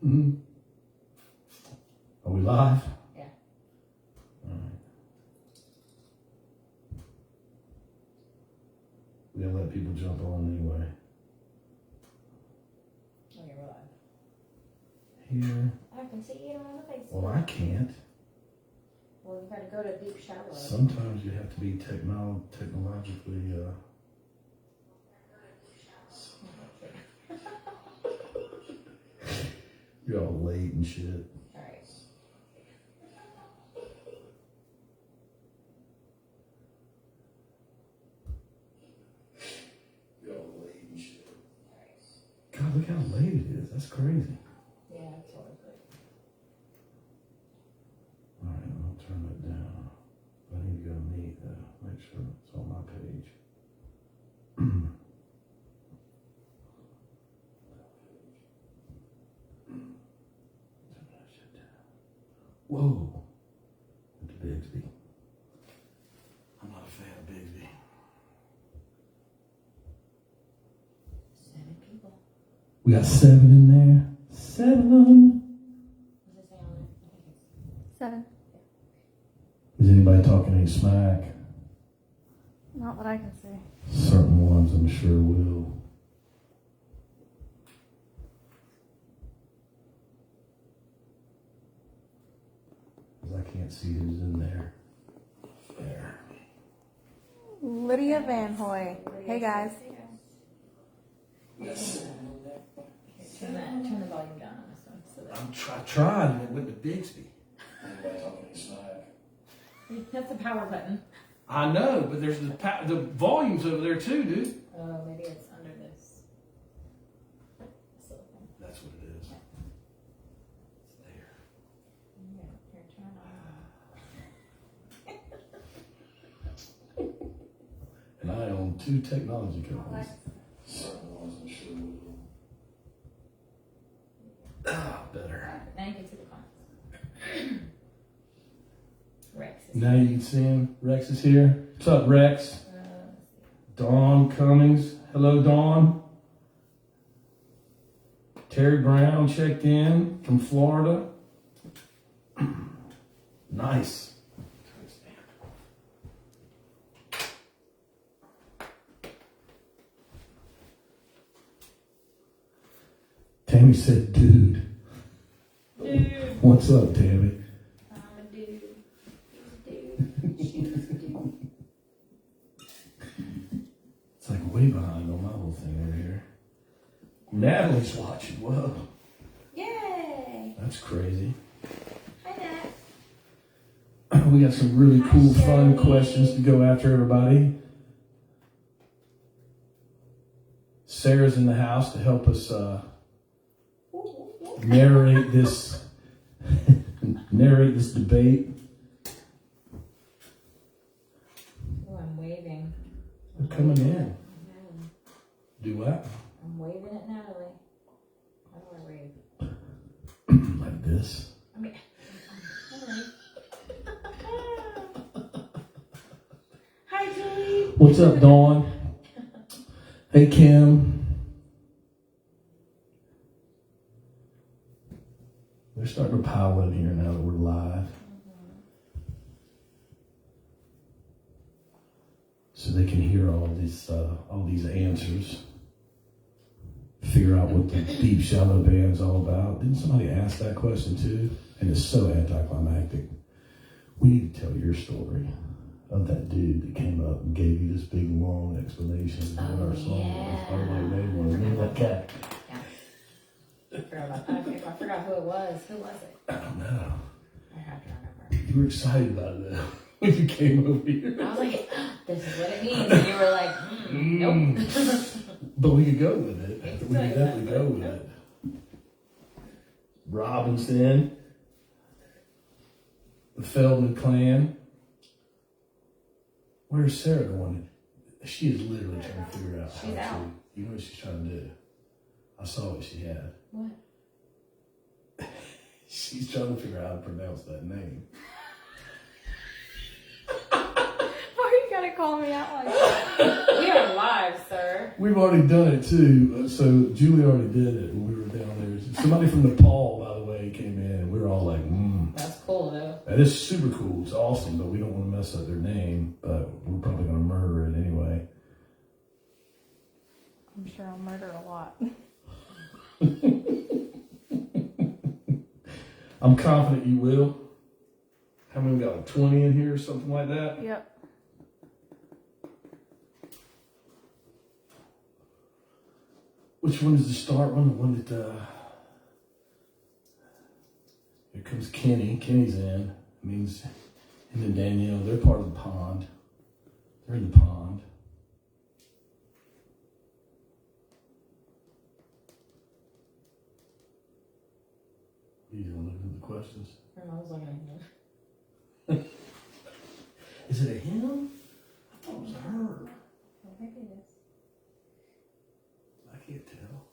Mm-hmm. Are we live? Yeah. All right. We gotta let people jump on anyway. Okay, we're live. Here. I can see you on the face. Well, I can't. Well, you gotta go to deep shower. Sometimes you have to be technologically. You're all late and shit. Alright. You're all late and shit. God, look how late it is. That's crazy. Yeah, it's always good. All right, I'll turn it down. I need to go meet. Make sure it's on my page. Whoa. With the Bigsby. I'm not a fan of Bigsby. 7 people. We got 7 in there. 7. What's it say on it? I think it's 7. Is anybody talking any smack? Not that I can see. Certain ones I'm sure will. Because I can't see who's in there. There. Lydia Van Hoy. Hey guys. Yes. Turn the volume down on this one. So that I tried and it went to Bigsby. Anybody talking any smack? that's the power button. I know, but there's the volume's over there too, dude. Oh, maybe it's under this. This little thing. That's what it is. It's there. Yeah, here, turn it on. And I own 2 technology companies. Certain ones I'm sure will. Ah, better. Now you can see the comments. Rex is Now you can see him. Rex is here. What's up, Rex? Dawn Cummings. Hello, Dawn. Terry Brown checked in from Florida. Nice. Tammy said, dude. Dude. What's up, Tammy? I'm a dude. Dude. She's a dude. It's like way behind on my whole thing over here. Natalie's watching. Whoa. Yay! That's crazy. Hi, Nat. We got some really cool, Hi, fun Shelly. questions to go after, everybody. Sarah's in the house to help us narrate this debate. Oh, I'm waving. They're coming in. Natalie. Do what? I'm waving at Natalie. How do I wave? Like this. I mean, hi, Julie. What's up, Dawn? Hey, Kim. They're starting to pile in here now that we're live. So they can hear all these answers. Figure out what the deep shallow band's all about. Didn't somebody ask that question too? And it's so anticlimactic. We need to tell your story of that dude that came up and gave you this big long explanation about our song. Yeah. Remember that cat? I forgot about that. I forgot who it was. Who was it? I don't know. I have to remember. You were excited about it though, when you came over here. I was like, this is what it means. And you were like, nope. But we could go with it. It's We could definitely go with it. Robinson, the Feldman clan. Where's Sarah going? She is literally trying to figure out She's how out. to. You know what she's trying to do? I saw what she had. What? She's trying to figure out how to pronounce that name. Why you gotta call me out like that? We are live, sir. We've already done it too. So Julie already did it when we were down there. Somebody from Nepal, by the way, came in, and we were all like, That's cool though. That is super cool. It's awesome, but we don't want to mess up their name. But we're probably going to murder it anyway. I'm sure I'll murder a lot. I'm confident you will. How many we got? Like 20 in here or something like that? Yep. Which one is the start one? The one that, here comes Kenny. Kenny's in. It means him and Danielle, they're part of the pond. They're in the pond. You want to look at the questions? I was looking at you. Is it a him? I thought it was a her. I think it is. I can't tell.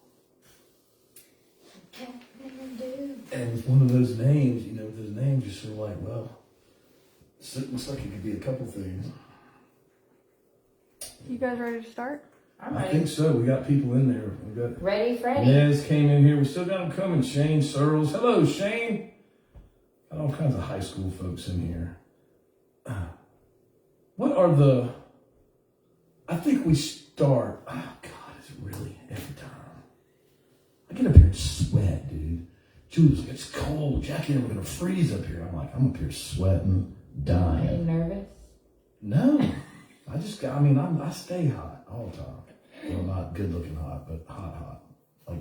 Do. And with one of those names, with those names, you're sort of like, well, it looks like it could be a couple things. You guys ready to start? I'm I ready. think so. We got people in there. We got Ready, Freddy? Nez came in here. We still got them coming. Shane Searles. Hello, Shane. Got all kinds of high school folks in here. What are the... I think we start... Oh, God, is it really every time? I get up here and sweat, dude. Julie's like, it's cold. Jackie and I'm going to freeze up here. I'm like, I'm up here sweating, Are you dying. nervous? No. I stay hot all the time. Well, not good looking hot, but hot. Like,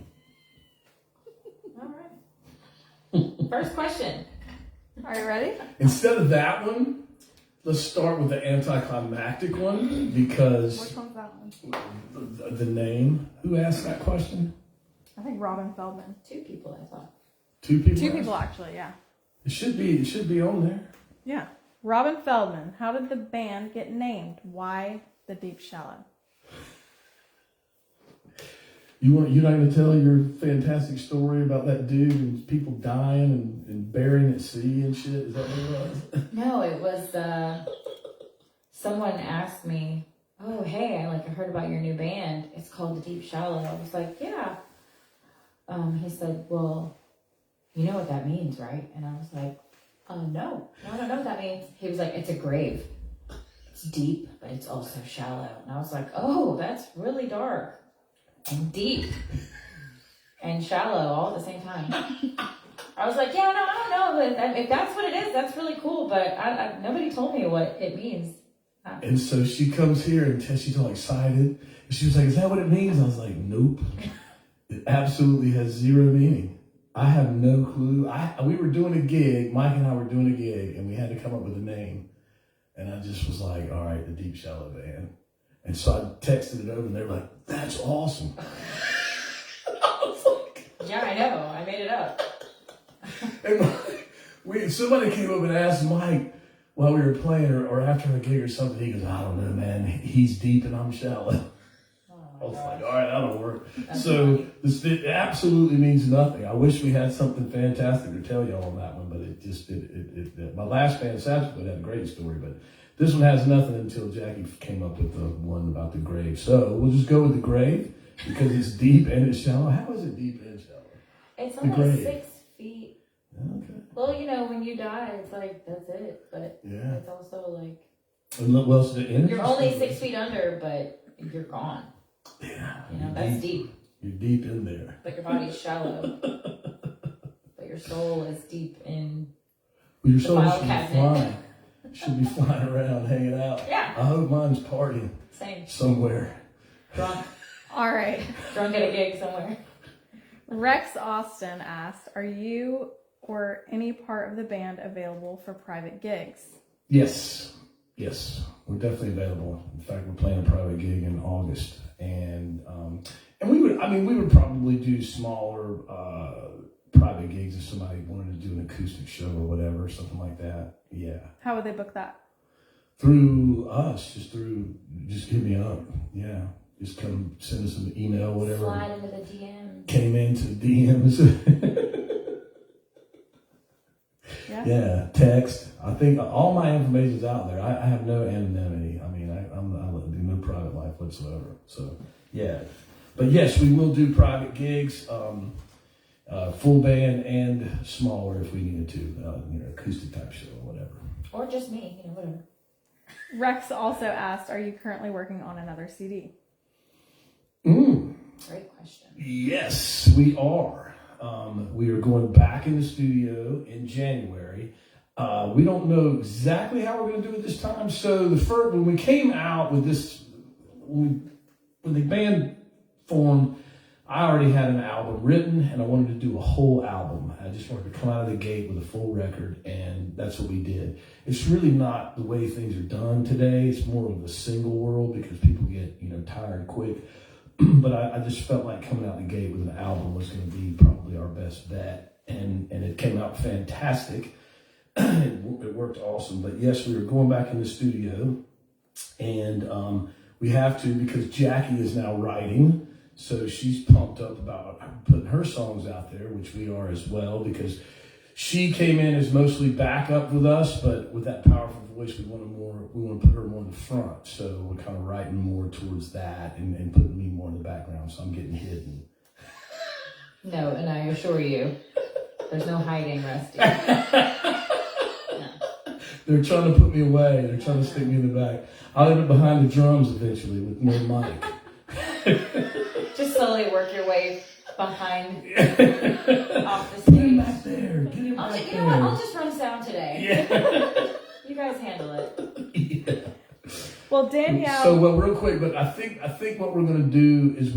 All right. First question. Are you ready? instead of that one, let's start with the anticlimactic one because Which one's that one? the name. Who asked that question? I think Robin Feldman. 2 people, I thought. 2 people. 2 asked? people actually, yeah. It should be on there. Yeah. Robin Feldman. How did the band get named? Why the Deep Shallow? You're not going to tell your fantastic story about that dude and people dying and burying at sea and shit? Is that what it was? No, it was, someone asked me, oh, hey, I heard about your new band. It's called The Deep Shallow. I was like, yeah. He said, well, you know what that means, right? And I was like, no, I don't know what that means. He was like, it's a grave. It's deep, but it's also shallow. And I was like, oh, that's really dark and deep and shallow all at the same time. I was like, yeah, no, I don't know. But if that's what it is, that's really cool. But nobody told me what it means. And so she comes here and she's all excited. And she was like, is that what it means? I was like, nope. It absolutely has zero meaning. I have no clue. We were doing a gig. Mike and I were doing a gig, and we had to come up with a name. And I just was like, all right, the Deep Shallow Band. And so I texted it over, and they were like, that's awesome. I was like... Yeah, I know. I made it up. And somebody came up and asked Mike while we were playing or after a gig or something. He goes, I don't know, man. He's deep and I'm shallow. I was like, all right, that'll work. That's So funny. it absolutely means nothing. I wish we had something fantastic to tell y'all on that one, but my last band, Sapswood, had a great story, but this one has nothing until Jackie came up with the one about the grave. So we'll just go with the grave because it's deep and it's shallow. How is it deep and shallow? It's The only grave. 6 feet. Okay. Well, when you die, it's like, that's it. But Yeah. it's also like, And look, well, so the energy you're only still- 6 feet under, but you're gone. Yeah. That's deep. You're deep in there. But your body's shallow. But your soul is deep in. Well, your The soul file should be cabinet. flying. Should be flying around, hanging out. Yeah. I hope mine's partying Same. somewhere. Drunk. All right. Drunk at a gig somewhere. Rex Austin asked, are you or any part of the band available for private gigs? Yes, we're definitely available. In fact, we're playing a private gig in August, and we would probably do smaller private gigs if somebody wanted to do an acoustic show or whatever, something like that. Yeah, How would they book that? through us, just hit me up. Yeah, just come send us an email, whatever. Slide into the DMs. Came into DMs. Yeah, text. I think all my information's out there. I have no anonymity. I mean, I do no private life whatsoever. So, yeah. But yes, we will do private gigs. full band and smaller if we needed to, acoustic type show or whatever. Or just me, whatever. Rex also asked, are you currently working on another CD? Great question. Yes, we are. We are going back in the studio in January. We don't know exactly how we're going to do it this time. So when we came out with this, when the band formed, I already had an album written, and I wanted to do a whole album. I just wanted to come out of the gate with a full record, and that's what we did. It's really not the way things are done today. It's more of a single world because people get tired quick. But I just felt like coming out the gate with an album was going to be probably our best bet, and it came out fantastic. It worked awesome. But yes, we were going back in the studio, and we have to because Jackie is now writing. So she's pumped up about putting her songs out there, which we are as well, because she came in as mostly backup with us, but with that powerful voice, we want to put her more in the front. So we're kind of writing more towards that and putting me more in the background. So I'm getting hidden. No, and I assure you, there's no hiding, Rusty. They're trying to put me away. They're trying to stick me in the back. I'll end up behind the drums eventually with no mic. Just slowly work your way behind off the Get him stage. back there. Get him back there. You know what? I'll just run sound today. Yeah. You guys handle it. Yeah. Well, Danielle. So, real quick, but I think what we're going to do is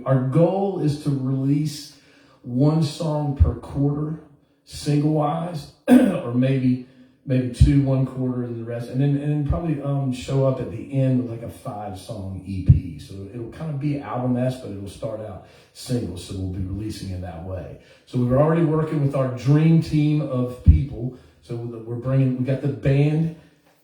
our goal is to release one song per quarter, single wise, or maybe 2 1 quarter and the rest, and then probably show up at the end with like a 5-song EP. So it'll kind of be album-esque, but it'll start out single. So we'll be releasing it that way. So we were already working with our dream team of people. So we got the band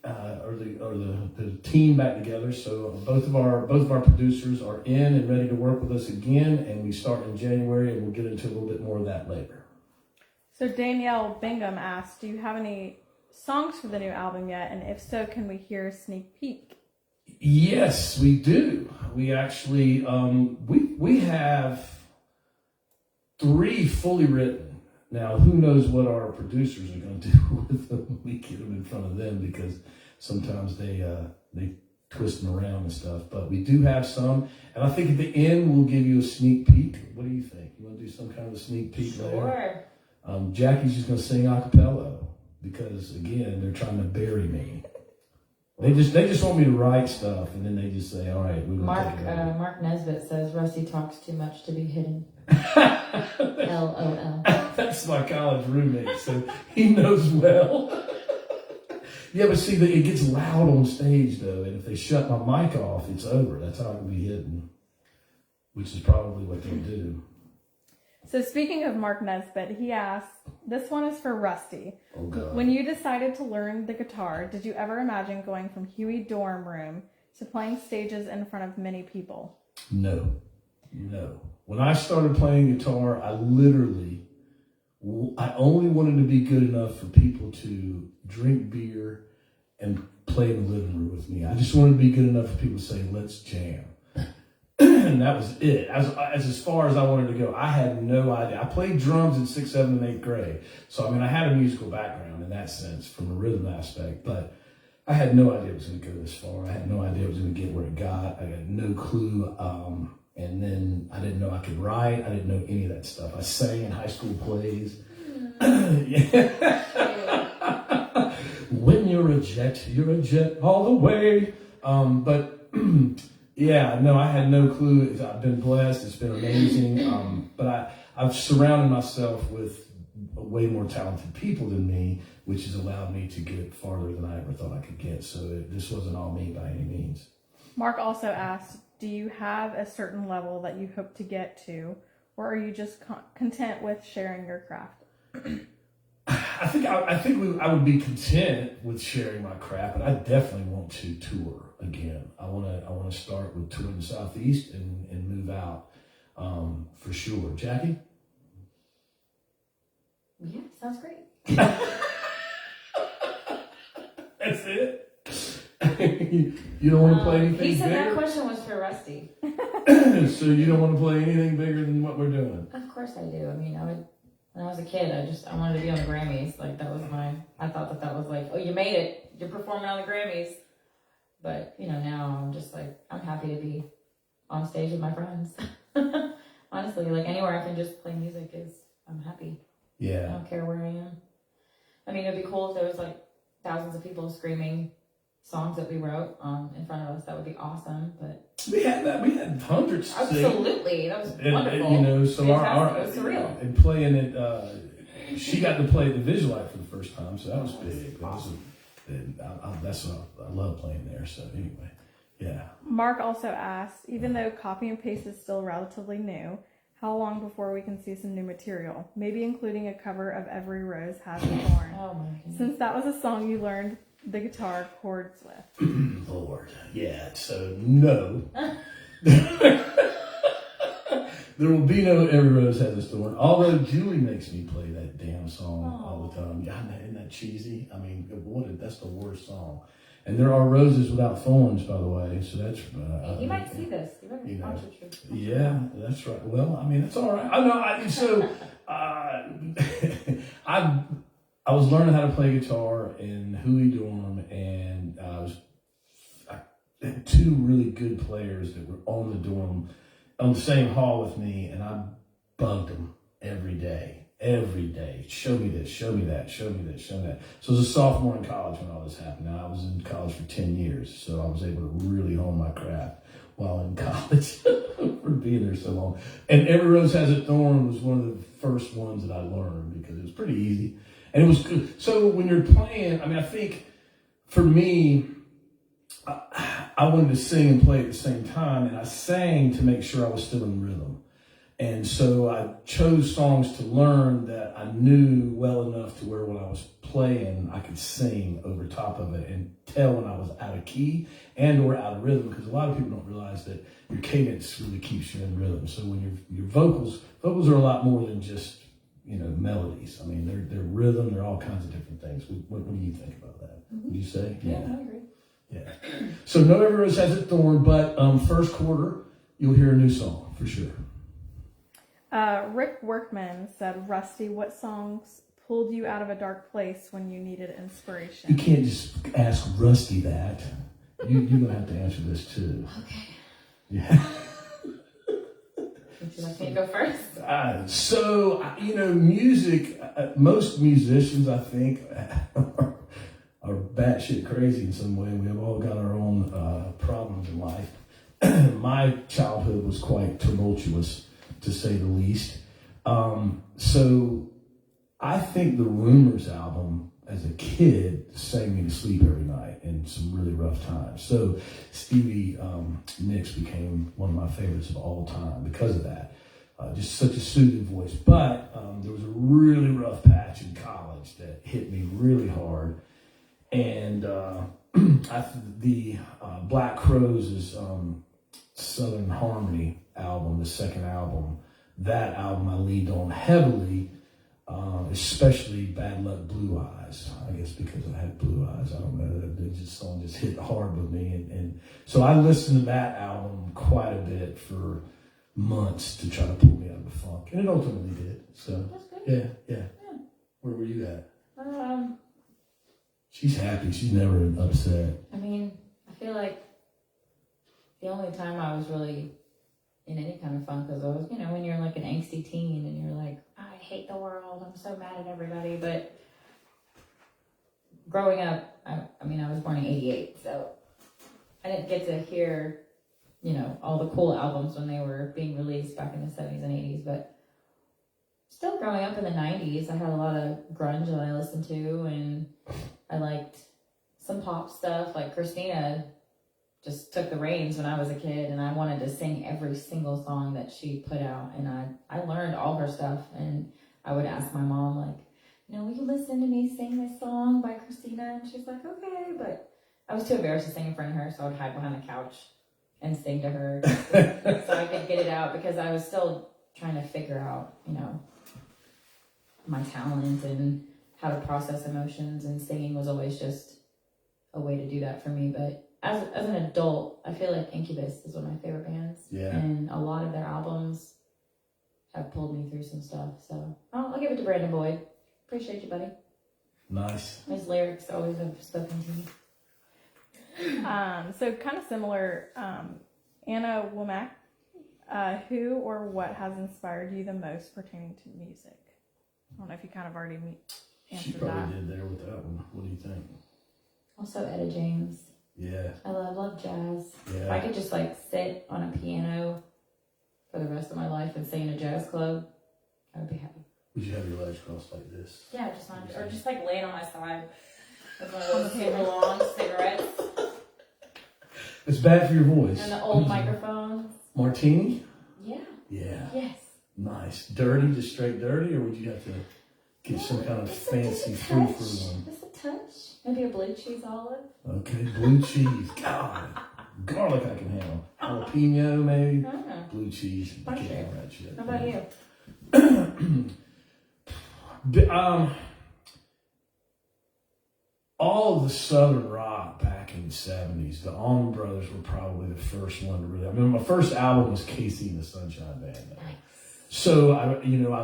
or the team back together. So both of our producers are in and ready to work with us again, and we start in January, and we'll get into a little bit more of that later. So Danielle Bingham asked, do you have any songs for the new album yet? And if so, can we hear a sneak peek? Yes, we do. We actually, we have 3 fully written. Now, who knows what our producers are going to do with them when we get them in front of them, because sometimes they twist them around and stuff. But we do have some, and I think at the end we'll give you a sneak peek. What do you think? You want to do some kind of a sneak peek later? Sure. Jackie's just going to sing a cappella because, again, they're trying to bury me. They just want me to write stuff, and then they just say, "All right, we're going to take it over." Mark Nesbitt says Rusty talks too much to be hidden. LOL. That's my college roommate, so he knows well. Yeah, but see, it gets loud on stage, though, and if they shut my mic off, it's over. That's how I can be hidden, which is probably what they'll do. So speaking of Mark Nesbitt, he asked, this one is for Rusty. Oh, God. When you decided to learn the guitar, did you ever imagine going from Huey dorm room to playing stages in front of many people? No. When I started playing guitar, I only wanted to be good enough for people to drink beer and play in the living room with me. I just wanted to be good enough for people to say, "Let's jam." And that was it. As far as I wanted to go, I had no idea. I played drums in 6th, 7th, and 8th grade. So, I had a musical background in that sense from a rhythm aspect, but I had no idea it was going to go this far. I had no idea it was going to get where it got. I had no clue. And then I didn't know I could write. I didn't know any of that stuff. I sang in high school plays. When you're a jet all the way. But yeah, no, I had no clue. I've been blessed. It's been amazing. But I've surrounded myself with way more talented people than me, which has allowed me to get farther than I ever thought I could get. So this wasn't all me by any means. Mark also asked, do you have a certain level that you hope to get to, or are you just content with sharing your craft? I think I would be content with sharing my craft, but I definitely want to tour again. I want to start with touring the Southeast and move out for sure. Jackie? Yeah, sounds great. That's it. You don't want to play anything He said that bigger? question was for Rusty. So you don't want to play anything bigger than what we're doing? Of course I do. I mean, when I was a kid, I wanted to be on the Grammys. Like, that was I thought that was like, oh, you made it. You're performing on the Grammys. But, now I'm just like, I'm happy to be on stage with my friends. Honestly, like, anywhere I can just play music I'm happy. I Yeah. don't care where I am. I mean, it'd be cool if there was like thousands of people screaming songs that we wrote in front of us. That would be awesome. But We had that. We had hundreds. sing. absolutely, that was And, wonderful. so Fantastic. It was surreal. and playing it, she got to play the Visualite for the first time, so that was big. That was that's what I love playing there. So anyway, yeah. Mark also asked, even though copy and paste is still relatively new, how long before we can see some new material? Maybe including a cover of Every Rose Has a Thorn. Oh my goodness. Since that was a song you learned the guitar chords with. Lord, yeah. So no. There will be no Every Rose Has a Thorn. Although Julie makes me play that damn song all the time. Yeah, isn't that cheesy? I mean, that's the worst song. And there are roses without thorns, by the way. So that's. You might see this. You better watch it. Yeah, that's right. Well, I mean, that's all right. I know. I was learning how to play guitar in Huey Dorm, and I had two really good players that were on the dorm, on the same hall with me, and I bugged them every day. Show me this, show me that, show me this, show me that. So I was a sophomore in college when all this happened. Now I was in college for 10 years, so I was able to really hone my craft while in college for being there so long. And Every Rose Has a Thorn was one of the first ones that I learned because it was pretty easy. And it was good. So when you're playing, I mean, I think for me, I wanted to sing and play at the same time, and I sang to make sure I was still in rhythm. And so I chose songs to learn that I knew well enough to where when I was playing, I could sing over top of it and tell when I was out of key and or out of rhythm, because a lot of people don't realize that your cadence really keeps you in rhythm. So when your vocals are a lot more than just, melodies. I mean, they're rhythm, they're all kinds of different things. What do you think about that? Mm-hmm. Would you say? Yeah, I agree. Yeah. So no Every Rose Has a Thorn, but first quarter, you'll hear a new song for sure. Rick Workman said, Rusty, what songs pulled you out of a dark place when you needed You inspiration? can't just ask Rusty that. You're going to have to answer this too. Okay. Yeah. Would you like me to go first? Music, most musicians, I think, are batshit crazy in some way. We have all got our own problems in life. My childhood was quite tumultuous, to say the least. So I think the Rumors album as a kid sang me to sleep every night in some really rough times. So Stevie Nicks became one of my favorites of all time because of that. Just such a soothing voice. But there was a really rough patch in college that hit me really hard. And the Black Crowes' Southern Harmony album, the second album, that album I leaned on heavily, especially Bad Luck Blue Eyes. I guess because I had blue eyes. I don't know. The song just hit hard with me. And so I listened to that album quite a bit for months to try to pull me out of the funk. And it ultimately did. So, That's good. yeah. Where were you at? She's happy. She's never upset. I mean, I feel like the only time I was really in any kind of funk was always, when you're like an angsty teen and you're like, I hate the world, I'm so mad at everybody. But growing up, I was born in 88, so I didn't get to hear, all the cool albums when they were being released back in the 70s and 80s. But still growing up in the 90s, I had a lot of grunge that I listened to, and I liked some pop stuff. Like Christina just took the reins when I was a kid, and I wanted to sing every single song that she put out. And I learned all her stuff, and I would ask my mom, like, will you listen to me sing this song by Christina? And she's like, okay. But I was too embarrassed to sing in front of her, so I would hide behind the couch and sing to her so I could get it out, because I was still trying to figure out, my talent and how to process emotions, and singing was always just a way to do that for me. But as an adult, I feel like Incubus is one of my favorite bands. Yeah. And a lot of their albums have pulled me through some stuff. So I'll give it to Brandon Boyd. Appreciate you, buddy. Nice. His lyrics always have spoken to me. So kind of similar, Anna Womack, who or what has inspired you the most pertaining to music? I don't know if you kind of already She answered probably that. did there with that one. What do you think? Also Etta James. Yeah. I love jazz. If I Yeah. could just like sit on a piano for the rest of my life and sing in a jazz club, I would be happy. Would you have your legs crossed like this? Yeah, or just like laying on my side with one of those super long cigarettes It's bad for your voice. and the old microphones. Martini? Yeah. Yeah. Yes. Nice. Dirty, just straight dirty, or would you have to get some kind of Just fancy a frou-frou touch. one? Just a touch. Maybe a blue cheese olive. Okay, blue cheese. God. Garlic I can handle. Jalapeno, maybe. I don't know. Blue cheese. I can't Sure. handle that shit. How about you? All of the Southern rock back in the 70s, the Allman Brothers were probably the first one to really. I mean, my first album was Casey and the Sunshine Band. So I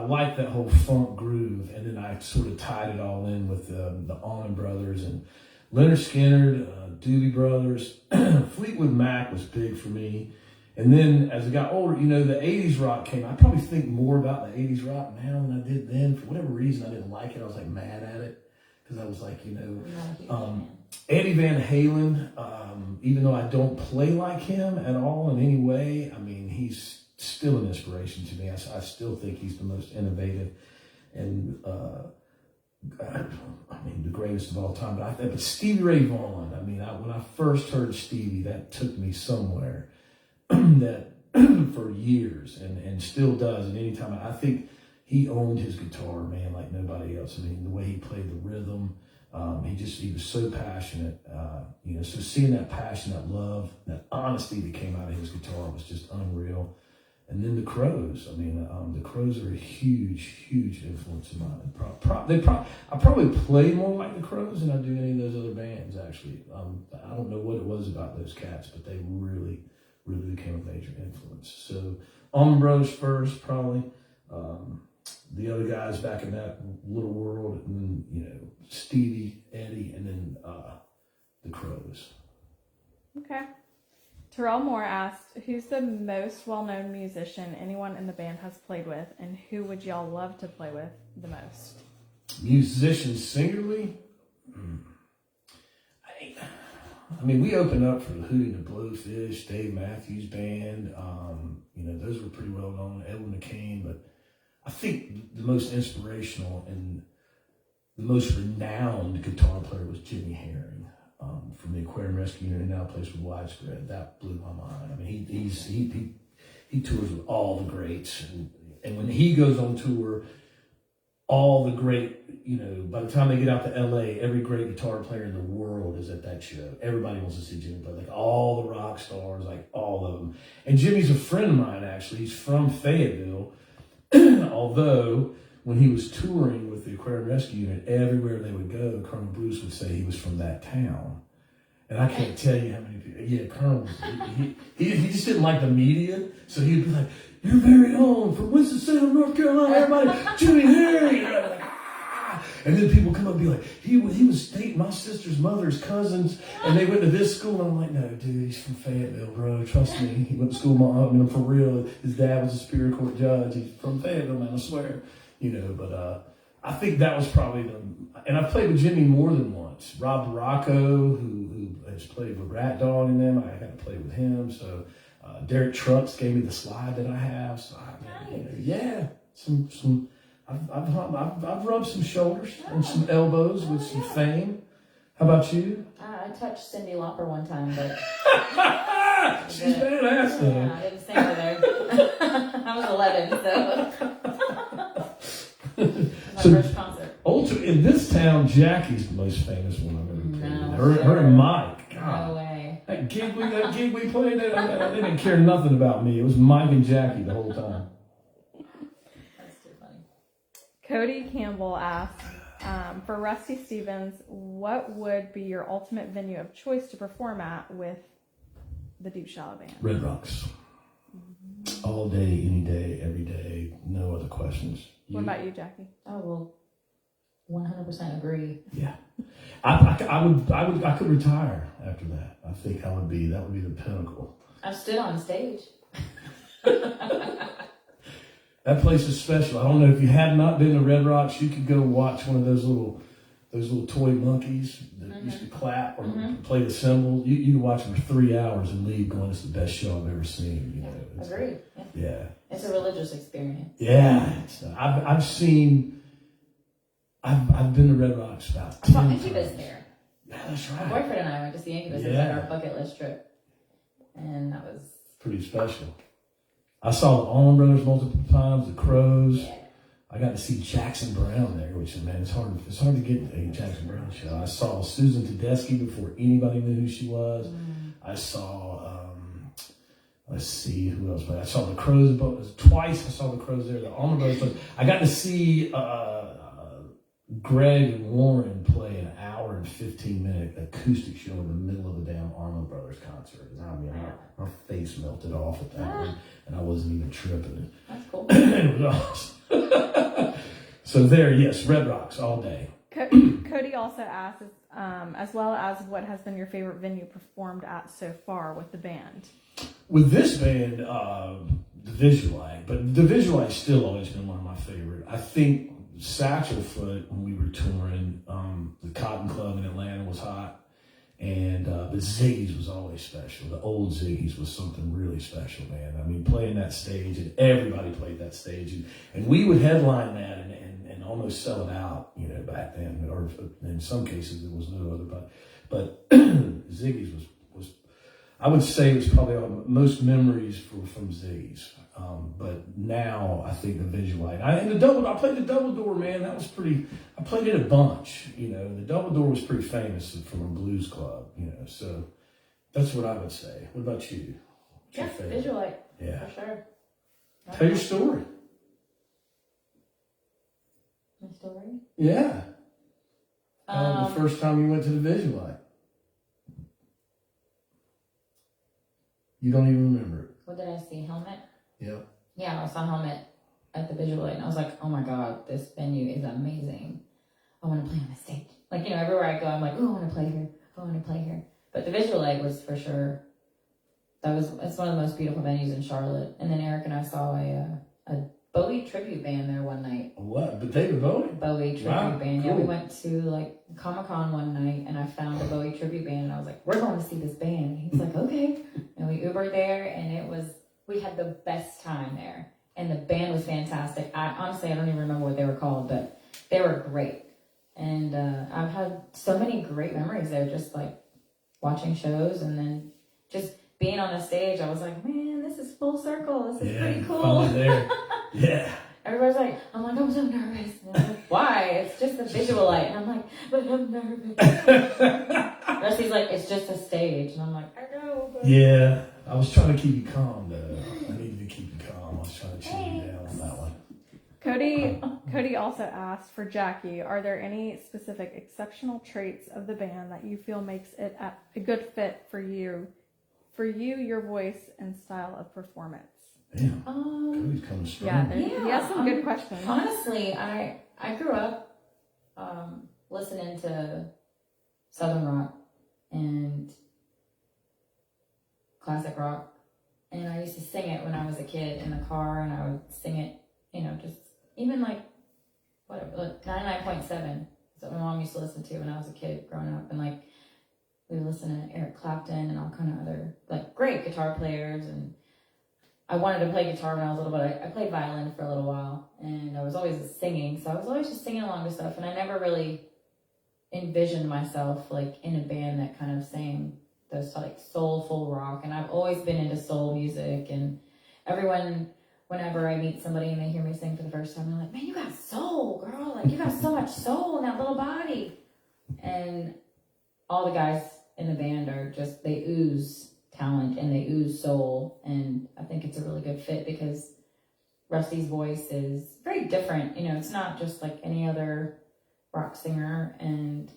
liked that whole funk groove, and then I sort of tied it all in with the Allman Brothers and Leonard Skinner, Doobie Brothers. Fleetwood Mac was big for me. And then as I got older, the 80s rock came. I probably think more about the 80s rock now than I did then. For whatever reason, I didn't like it. I was like mad at it because I was like, I'm not a huge fan. Eddie Van Halen, even though I don't play like him at all in any way, I mean, he's still an inspiration to me. I still think he's the most innovative and, the greatest of all time. But Stevie Ray Vaughan, when I first heard Stevie, that took me somewhere that for years and still does. And anytime I think he owned his guitar, man, like nobody else. I mean, the way he played the rhythm, he was so passionate. So seeing that passion, that love, that honesty that came out of his guitar was just unreal. And then the Crows. The Crows are a huge, huge influence of mine. I probably play more like the Crows than I do any of those other bands, actually. I don't know what it was about those cats, but they really, really became a major influence. So, Allman Brothers first, probably. The other guys back in that little world, and then, Stevie, Eddie, and then the Crows. Okay. Terrell Moore asked, who's the most well-known musician anyone in the band has played with, and who would y'all love to play with the most? Musicians singularly? We opened up for the Hootie and the Blowfish, Dave Matthews Band. Those were pretty well known. Edwin McCain, but I think the most inspirational and the most renowned guitar player was Jimmy Herring from the Aquarium Rescue Unit, and now plays with Widespread. That blew my mind. He tours with all the greats, and when he goes on tour, all the great, by the time they get out to LA, every great guitar player in the world is at that show. Everybody wants to see Jimmy play, like all the rock stars, like all of them. And Jimmy's a friend of mine, actually. He's from Fayetteville, although when he was touring with the Aquarium Rescue Unit, everywhere they would go, Colonel Bruce would say he was from that town. And I can't tell you how many people. Yeah, Colonel, he just didn't like the media, so he'd be like, "Your very own from Winston-Salem, North Carolina, everybody, Jimmy Herring." And then people come up and be like, he was dating my sister's mother's cousins, and they went to this school. And I'm like, no, dude, he's from Fayetteville, bro. Trust me. He went to school for real. His dad was a Superior Court judge. He's from Fayetteville, man, I swear. But I think that was probably and I've played with Jimmy more than once. Rob Baracco, who has played with Rat Dog in them, I got to play with him. So Derek Trucks gave me the slide that I have. So I've rubbed some shoulders and some elbows with some fame. How about you? I touched Cyndi Lauper one time, but she's badass though. yeah, I didn't sing with her. I was 11, so my first concert. In this town, Jackie's the most famous one I've ever played. No, Her and Mike. God. No way. That gig we played, they didn't care nothing about me. It was Mike and Jackie the whole time. That's too funny. Cody Campbell asked, For Rusty Stevens, what would be your ultimate venue of choice to perform at with the Deep Shallow Band? Red Rocks. All day, any day, every day. No other questions. What about you, Jackie? Oh, well, 100% agree. Yeah. I could retire after that. I think that would be the pinnacle. I've stood on stage. That place is special. I don't know if you have not been to Red Rocks, you could go watch one of those little toy monkeys that used to clap or play the cymbals. You can watch them for 3 hours and leave going, "It's the best show I've ever seen." You know, Agree. Yeah. It's a religious experience. Yeah. I've been to Red Rocks about I saw 10 Incubus times. there. Yeah, that's My right. boyfriend and I went to see Incubus. It was Yeah. our bucket list trip. And that was... Pretty special. I saw the Allman Brothers multiple times, the Crows. I got to see Jackson Brown there, which, man, it's hard to get a Jackson Brown show. I saw Susan Tedeschi before anybody knew who she was. I saw, let's see, who else? I saw the Crows twice. I saw the Crows there. The Allman Brothers. I got to see Greg and Lauren play an hour and 15-minute acoustic show in the middle of the damn Allman Brothers concert. And I mean, my face melted off at that one, and I wasn't even tripping. That's cool. It was awesome. So there, yes, Red Rocks all day. Cody also asks, as well as what has been your favorite venue performed at so far with the band? With this band, the Visualite, but the Visualite's still always been one of my favorite. I think Satchelfoot, when we were touring, the Cotton Club in Atlanta was hot, and but Ziggy's was always special. The old Ziggy's was something really special, man. I mean, playing that stage, and everybody played that stage, and we would headline that and almost sell it out, you know, back then, or in some cases there was no other, but Ziggy's was I would say it was probably most memories from Ziggy's. But now I think the Visualite. I played the Double Door, man. That was pretty. I played it a bunch. You know, the Double Door was pretty famous from a blues club. You know, so that's what I would say. What about you? What's your favorite? Visualite. Yeah. For sure. Tell your story. My story? Yeah. The first time you went to the Visualite. You don't even remember it. What did I see? Helmet? Yep. Yeah, I saw Helmet at the Visualite, and I was like, oh my god, this venue is amazing. I want to play on the stage. Like, you know, everywhere I go, I'm like, oh, I want to play here. I want to play here. But the Visualite was for sure, it's one of the most beautiful venues in Charlotte. And then Eric and I saw a Bowie tribute band there one night. What? But David Bowie? Bowie tribute band. Cool. Yeah, we went to like Comic-Con one night, and I found a Bowie tribute band, and I was like, we're going to see this band. And he's like, okay. And we Ubered there, and we had the best time there. And the band was fantastic. I don't even remember what they were called, but they were great. And I've had so many great memories there, just like watching shows and then just being on the stage. I was like, man, this is full circle. This is pretty cool. Finally there. Yeah. Everybody's like, I'm so nervous. And I'm like, why? It's just a Visualite. And I'm like, but I'm nervous. Rusty's like, it's just a stage. And I'm like, I know. But... Yeah. I was trying to keep you calm, though. I needed to keep you calm. I was trying to chill you down on that one. Cody also asked for Jackie, are there any specific exceptional traits of the band that you feel makes it a good fit for you, your voice and style of performance? Damn. Cody's coming strong. Yeah, he has some good questions. Honestly, I grew up listening to Southern rock and classic rock, and I used to sing it when I was a kid in the car, and I would sing it, you know, just even like whatever, like 99.7 is what my mom used to listen to when I was a kid growing up, and like we would listen to Eric Clapton and all kind of other like great guitar players. And I wanted to play guitar when I was little, but I played violin for a little while, and I was always singing, so I was always just singing along to stuff, and I never really envisioned myself like in a band that kind of sang those like soulful rock. And I've always been into soul music, and whenever I meet somebody and they hear me sing for the first time, they're like, man, you got soul, girl, like you got so much soul in that little body. And all the guys in the band are just, they ooze talent and they ooze soul, and I think it's a really good fit because Rusty's voice is very different. You know, it's not just like any other rock singer, and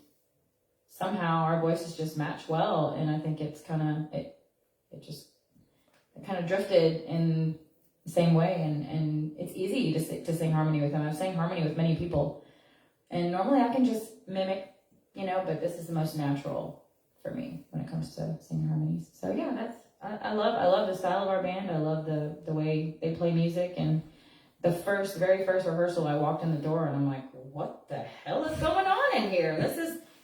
somehow our voices just match well. And I think it's kind of, it kind of drifted in the same way. And it's easy to sing harmony with him. I've sang harmony with many people, and normally I can just mimic, but this is the most natural for me when it comes to singing harmonies. So yeah, I love the style of our band. I love the way they play music. And the very first rehearsal, I walked in the door and I'm like, what the hell is going on in here?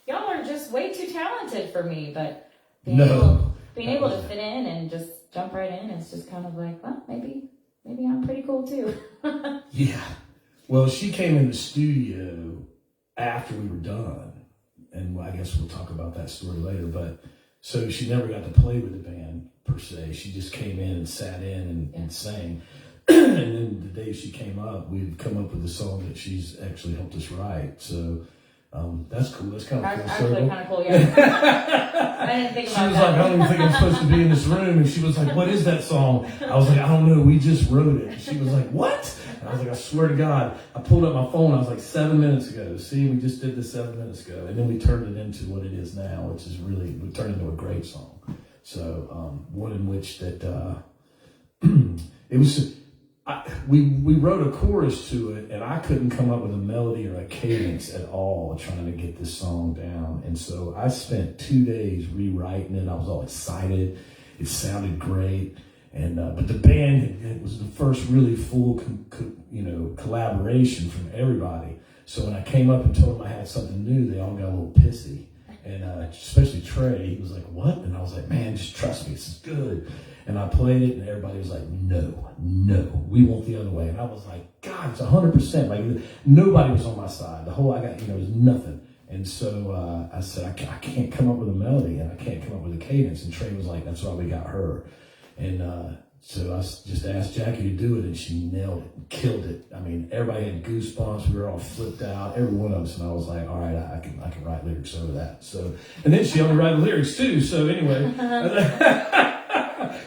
Y'all are just way too talented for me. But being able to fit in and just jump right in, it's just kind of like, well, maybe I'm pretty cool too. Yeah. Well, she came in the studio after we were done, and I guess we'll talk about that story later. But so she never got to play with the band per se. She just came in and sat in and sang. And then the day she came up, we'd come up with a song that she's actually helped us write. So that's cool. That's kind of cool. Actually, kind of cool. Yeah. I didn't think about that. She was like, I don't even think I'm supposed to be in this room. And she was like, what is that song? I was like, I don't know. We just wrote it. And she was like, what? And I was like, I swear to God. I pulled up my phone. I was like, 7 minutes ago. See, we just did this 7 minutes ago. And then we turned it into what it is now, which is really, we turned it into a great song. So one in which that it was, we wrote a chorus to it, and I couldn't come up with a melody or a cadence at all trying to get this song down. And so I spent 2 days rewriting it. I was all excited. It sounded great. And but the band, it was the first really full collaboration from everybody. So when I came up and told them I had something new, they all got a little pissy. And especially Trey, he was like, what? And I was like, man, just trust me, this is good. And I played it, and everybody was like, no, we want the other way. And I was like, God, it's 100%. Like, nobody was on my side. It was nothing. And so I said, I can't come up with a melody, and I can't come up with a cadence. And Trey was like, that's why we got her. And so I just asked Jackie to do it, and she nailed it, killed it. I mean, everybody had goosebumps. We were all flipped out, every one of us. And I was like, all right, I can write lyrics over that. So, and then she only wrote the lyrics too. So anyway,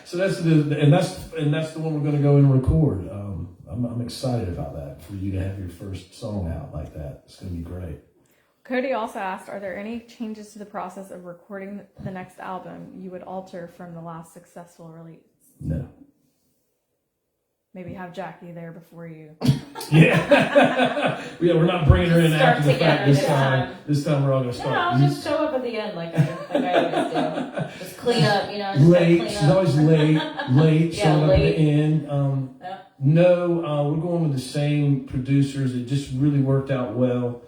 so that's the one we're going to go and record. I'm excited about that, for you to have your first song out like that. It's going to be great. Cody also asked, are there any changes to the process of recording the next album you would alter from the last successful release? No. Maybe have Jackie there before you. Yeah. We're not bringing her in after the fact this time. This time we're all going to start. No, I'll just show up at the end like I always do. Just clean up, just late. clean She's up. always late, showing up at the end. Yeah. No, we're going with the same producers. It just really worked out well.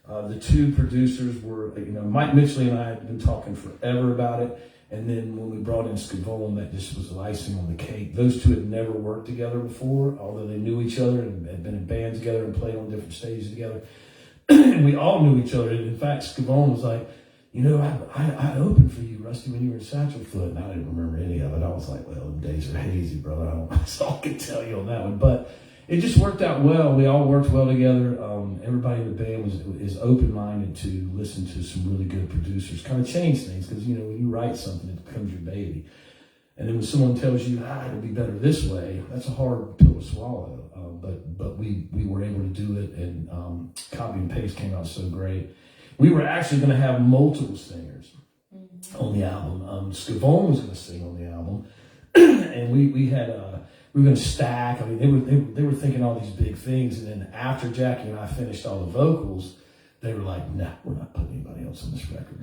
The two producers were, Mike Mitchley and I had been talking forever about it. And then when we brought in Scavone, that just was the icing on the cake. Those two had never worked together before, although they knew each other and had been in bands together and played on different stages together. And we all knew each other. And in fact, Scavone was like, I opened for you, Rusty, when you were in Satchel Foot. And I didn't remember any of it. I was like, well, the days are hazy, brother. That's all I can tell you on that one. But it just worked out well. We all worked well together. Everybody in the band is open-minded to listen to some really good producers, kind of change things, because when you write something, it becomes your baby. And then when someone tells you, it'll be better this way, that's a hard pill to swallow. But we were able to do it, and Copy and Paste came out so great. We were actually going to have multiple singers on the album. Scavone was going to sing on the album, and we had we were going to stack. I mean, they were thinking all these big things, and then after Jackie and I finished all the vocals, they were like, "Nah, we're not putting anybody else on this record."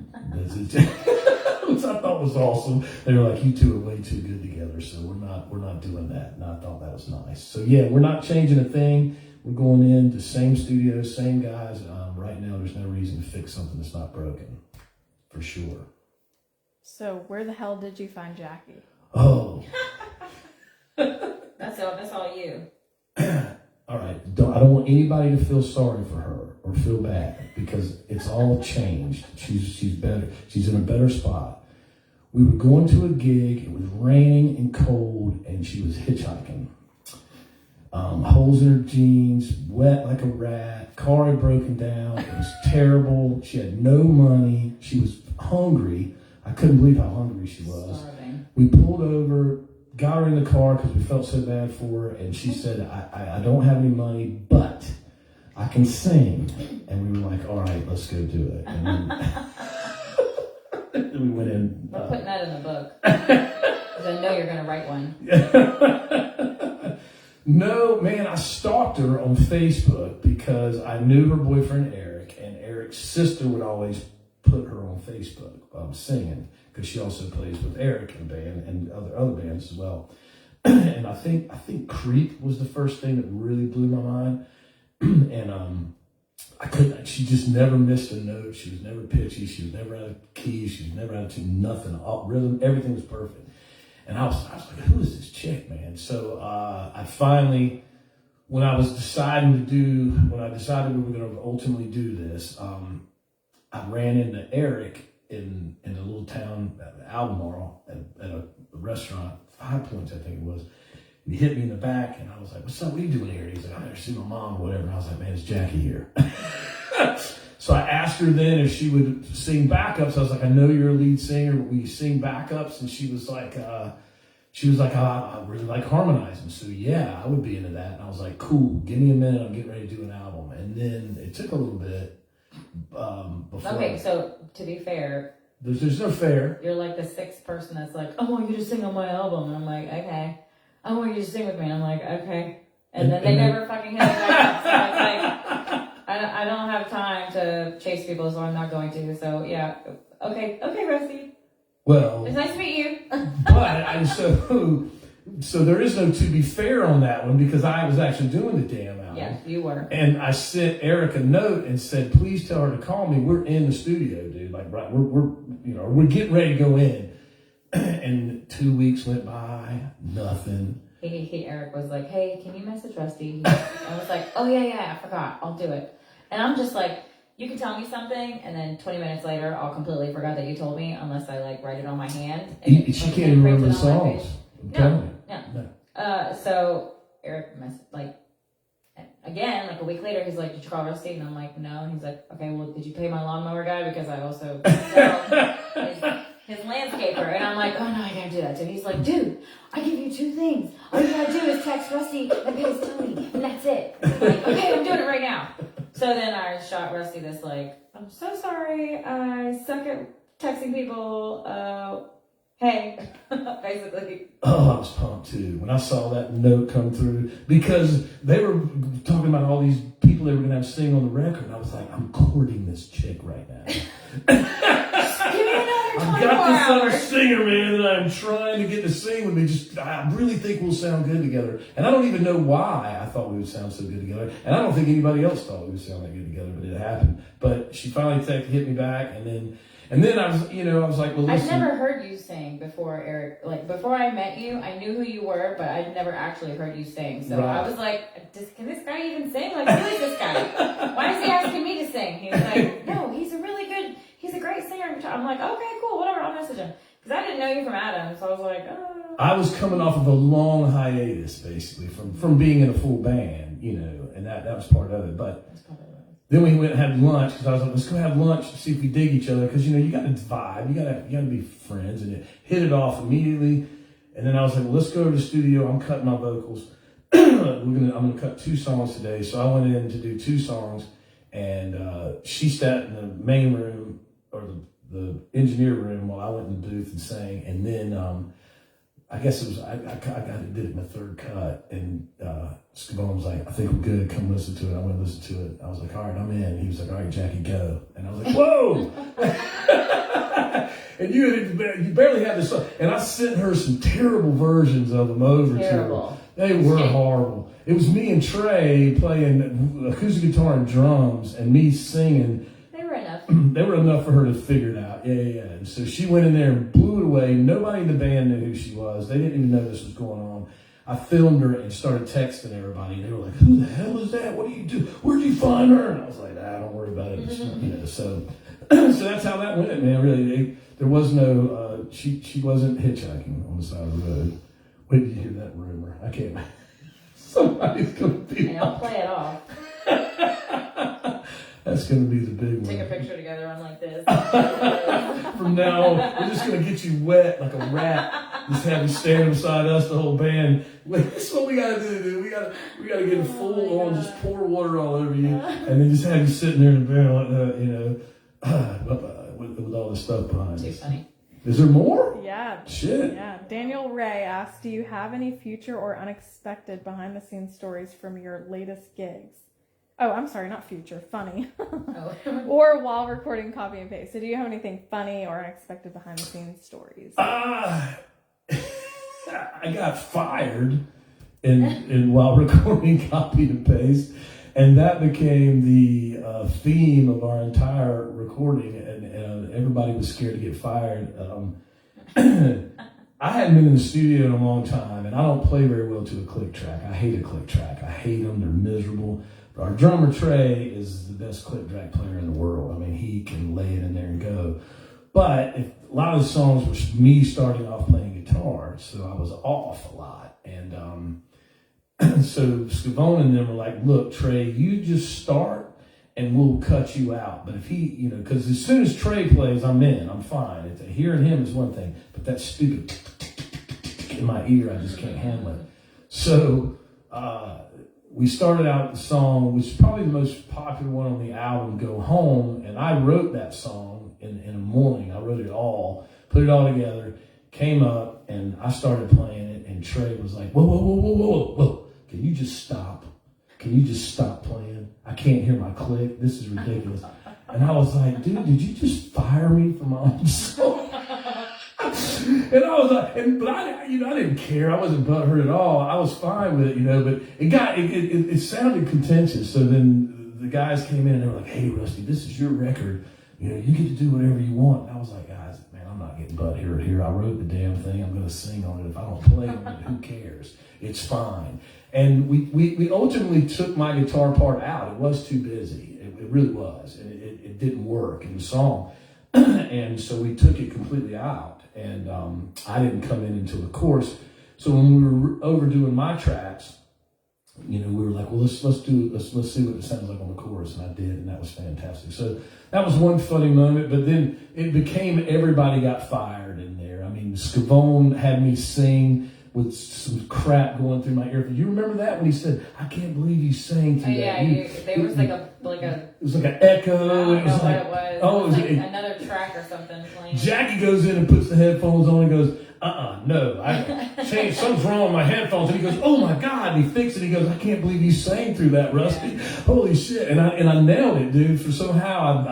Which I thought was awesome. They were like, "You two are way too good together, so we're not doing that." And I thought that was nice. So yeah, we're not changing a thing. We're going in the same studio, same guys. Right now, there's no reason to fix something that's not broken, for sure. So where the hell did you find Jackie? Oh. That's all you. All right. I don't want anybody to feel sorry for her or feel bad, because it's all changed. She's better. She's in a better spot. We were going to a gig. It was raining and cold, and she was hitchhiking. Holes in her jeans, wet like a rat. Car had broken down. It was terrible. She had no money. She was hungry. I couldn't believe how hungry she was. Starving. We pulled over, got her in the car because we felt so bad for her, and she said, I don't have any money, but I can sing. And we were like, all right, let's go do it. And then we went in. We're putting that in the book. 'Cause I know you're going to write one. No, man, I stalked her on Facebook because I knew her boyfriend, Eric, and Eric's sister would always put her on Facebook singing because she also plays with Eric in a band and other bands as well. And I think Creep was the first thing that really blew my mind. And I couldn't. She just never missed a note. She was never pitchy. She was never out of key. She was never out of tune. Nothing. All rhythm. Everything was perfect. And I was like, who is this chick, man? So I finally, when I decided we were going to ultimately do this, I ran into Eric in a little town, Albemarle, at a restaurant, 5 Points, I think it was. He hit me in the back, and I was like, what's up? What are you doing here? He's like, I never seen my mom or whatever. And I was like, man, it's Jackie here. So I asked her then if she would sing backups. I was like, I know you're a lead singer, but will you sing backups? And she was like, I really like harmonizing. So yeah, I would be into that. And I was like, cool, give me a minute. I'm getting ready to do an album. And then it took a little bit before. Okay, so to be fair, there's no fair. you're like the 6th person that's like, I want you to sing on my album. And I'm like, okay. I want you to sing with me. And I'm like, okay. And then they never fucking hit me back up. So it's like, I don't have time to chase people, so I'm not going to. So yeah, okay, Rusty. Well, It's nice to meet you. so there is no to be fair on that one because I was actually doing the damn album. Yeah, you were. And I sent Eric a note and said, please tell her to call me. We're in the studio, dude. Like, right, we're getting ready to go in. And 2 weeks went by, nothing. Eric was like, hey, can you message Rusty? I was like, oh yeah, I forgot. I'll do it. And I'm just like, you can tell me something, and then 20 minutes later, I'll completely forgot that you told me, unless I like write it on my hand. And She can't even remember the songs. No. So Eric again, like a week later, he's like, did you call Rusty? And I'm like, no. And he's like, okay, well, did you pay my lawnmower guy? Because I also sell his landscaper. And I'm like, oh no, I gotta do that. So he's like, dude, I give you 2 things. All you gotta do is text Rusty and pay his Tony, and that's it. And I'm like, okay, I'm doing it right now. So then I shot Rusty this like, I'm so sorry, I suck at texting people. Hey, basically. Oh, I was pumped too when I saw that note come through because they were talking about all these people they were going to have sing on the record. And I was like, I'm courting this chick right now. Give me another 24 I've got this other hours. singer, man, that I'm trying to get to sing with me. I really think we'll sound good together. And I don't even know why I thought we would sound so good together. And I don't think anybody else thought we would sound that good together, but it happened. But she finally hit me back, and then I was like, well, listen. I've never heard you sing before, Eric. Like, before I met you, I knew who you were, but I'd never actually heard you sing. So Right. I was like, can this guy even sing? Like, who is this guy? Why is he asking me to sing? He was like, no, he's a great singer. I'm like, okay, cool, whatever, I'll message him. Because I didn't know you from Adam, so I was like, oh. I was coming off of a long hiatus, basically, from being in a full band, and that was part of it. But That's probably what it was. then we went and had lunch because I was like, let's go have lunch to see if we dig each other because you got to vibe, you got to be friends, and it hit it off immediately. And then I was like, well, let's go to the studio. I'm cutting my vocals. I'm gonna cut 2 songs today. So I went in to do 2 songs, and she sat in the main room or the engineer room while I went in the booth and sang. And then I guess it was I did it in the 3rd cut, and Scavone was like, I think we're good, come listen to it. I went and listened to it. I was like, all right, I'm in. He was like, all right, Jackie, go. And I was like, whoa. And you barely had this song. And I sent her some terrible versions of them over Terrible. to her. They were horrible. It was me and Trey playing acoustic guitar and drums and me singing. They were enough. They were enough for her to figure it out. Yeah. And so she went in there and blew it away. Nobody in the band knew who she was. They didn't even know this was going on. I filmed her and started texting everybody. And they were like, who the hell is that? What do you do? Where'd you find her? And I was like, don't worry about it. So that's how that went, man. Really, there was no, she wasn't hitchhiking on the side of the road. Wait till you hear that rumor. I can't. Somebody's going to be. And I'll play it off. That's going to be the big one. Take a picture together. I'm like this. From now on, we're just going to get you wet like a rat. Just have you standing beside us, the whole band. This is what we gotta do, dude. We gotta get a full on, just pour water all over you, and then just have you sitting there in the band like that, you know, with all this stuff behind Too us. funny. Is there more? Yeah. Shit. Yeah. Daniel Ray asks, do you have any future or unexpected behind the scenes stories from your latest gigs? Oh, I'm sorry, not future, funny. Oh. Or while recording Copy and Paste. So do you have anything funny or unexpected behind the scenes stories? I got fired in while recording Copy and Paste, and that became the theme of our entire recording, and everybody was scared to get fired. I hadn't been in the studio in a long time, and I don't play very well to a click track. I hate a click track. I hate them. They're miserable. But our drummer, Trey, is the best click track player in the world. I mean, he can lay it in there and go. But a lot of the songs were me starting off playing guitar, so I was off a lot. And so Scavone and them were like, look, Trey, you just start and we'll cut you out. But if he, you know, because as soon as Trey plays, I'm in, I'm fine. Hearing him is one thing, but that stupid in my ear, I just can't handle it. So we started out the song, which is probably the most popular one on the album, Go Home, and I wrote that song in a morning. I wrote it all, put it all together, came up, and I started playing it, and Trey was like, whoa, whoa, whoa, whoa, whoa, whoa, can you just stop? Can you just stop playing? I can't hear my click. This is ridiculous. And I was like, dude, did you just fire me from my own song? And I was like, but I didn't care. I wasn't butthurt at all. I was fine with it, you know, but it sounded contentious. So then the guys came in and they were like, hey, Rusty, this is your record. You know, you get to do whatever you want. And I was like, guys, man, I'm not getting butthurt here. I wrote the damn thing. I'm going to sing on it. If I don't play on it, who cares? It's fine. And we ultimately took my guitar part out. It was too busy. It really was. And it didn't work in the song. And so we took it completely out. And I didn't come in until the chorus. So when we were overdoing my tracks, you know, we were like, well, let's see what it sounds like on the chorus, and I did, and that was fantastic. So that was one funny moment. But then it became everybody got fired in there. I mean, Scavone had me sing with some crap going through my ear. You remember that when he said, "I can't believe you sang through that"? Yeah, there was like a. It was like an echo. I don't know what it was. Oh, it was like another track or something playing. Jackie goes in and puts the headphones on and goes, no, I changed, something's wrong with my headphones. And he goes, oh my God, and he fixed it. He goes, I can't believe you sang through that, Rusty. Yeah. Holy shit. And I nailed it, dude. For somehow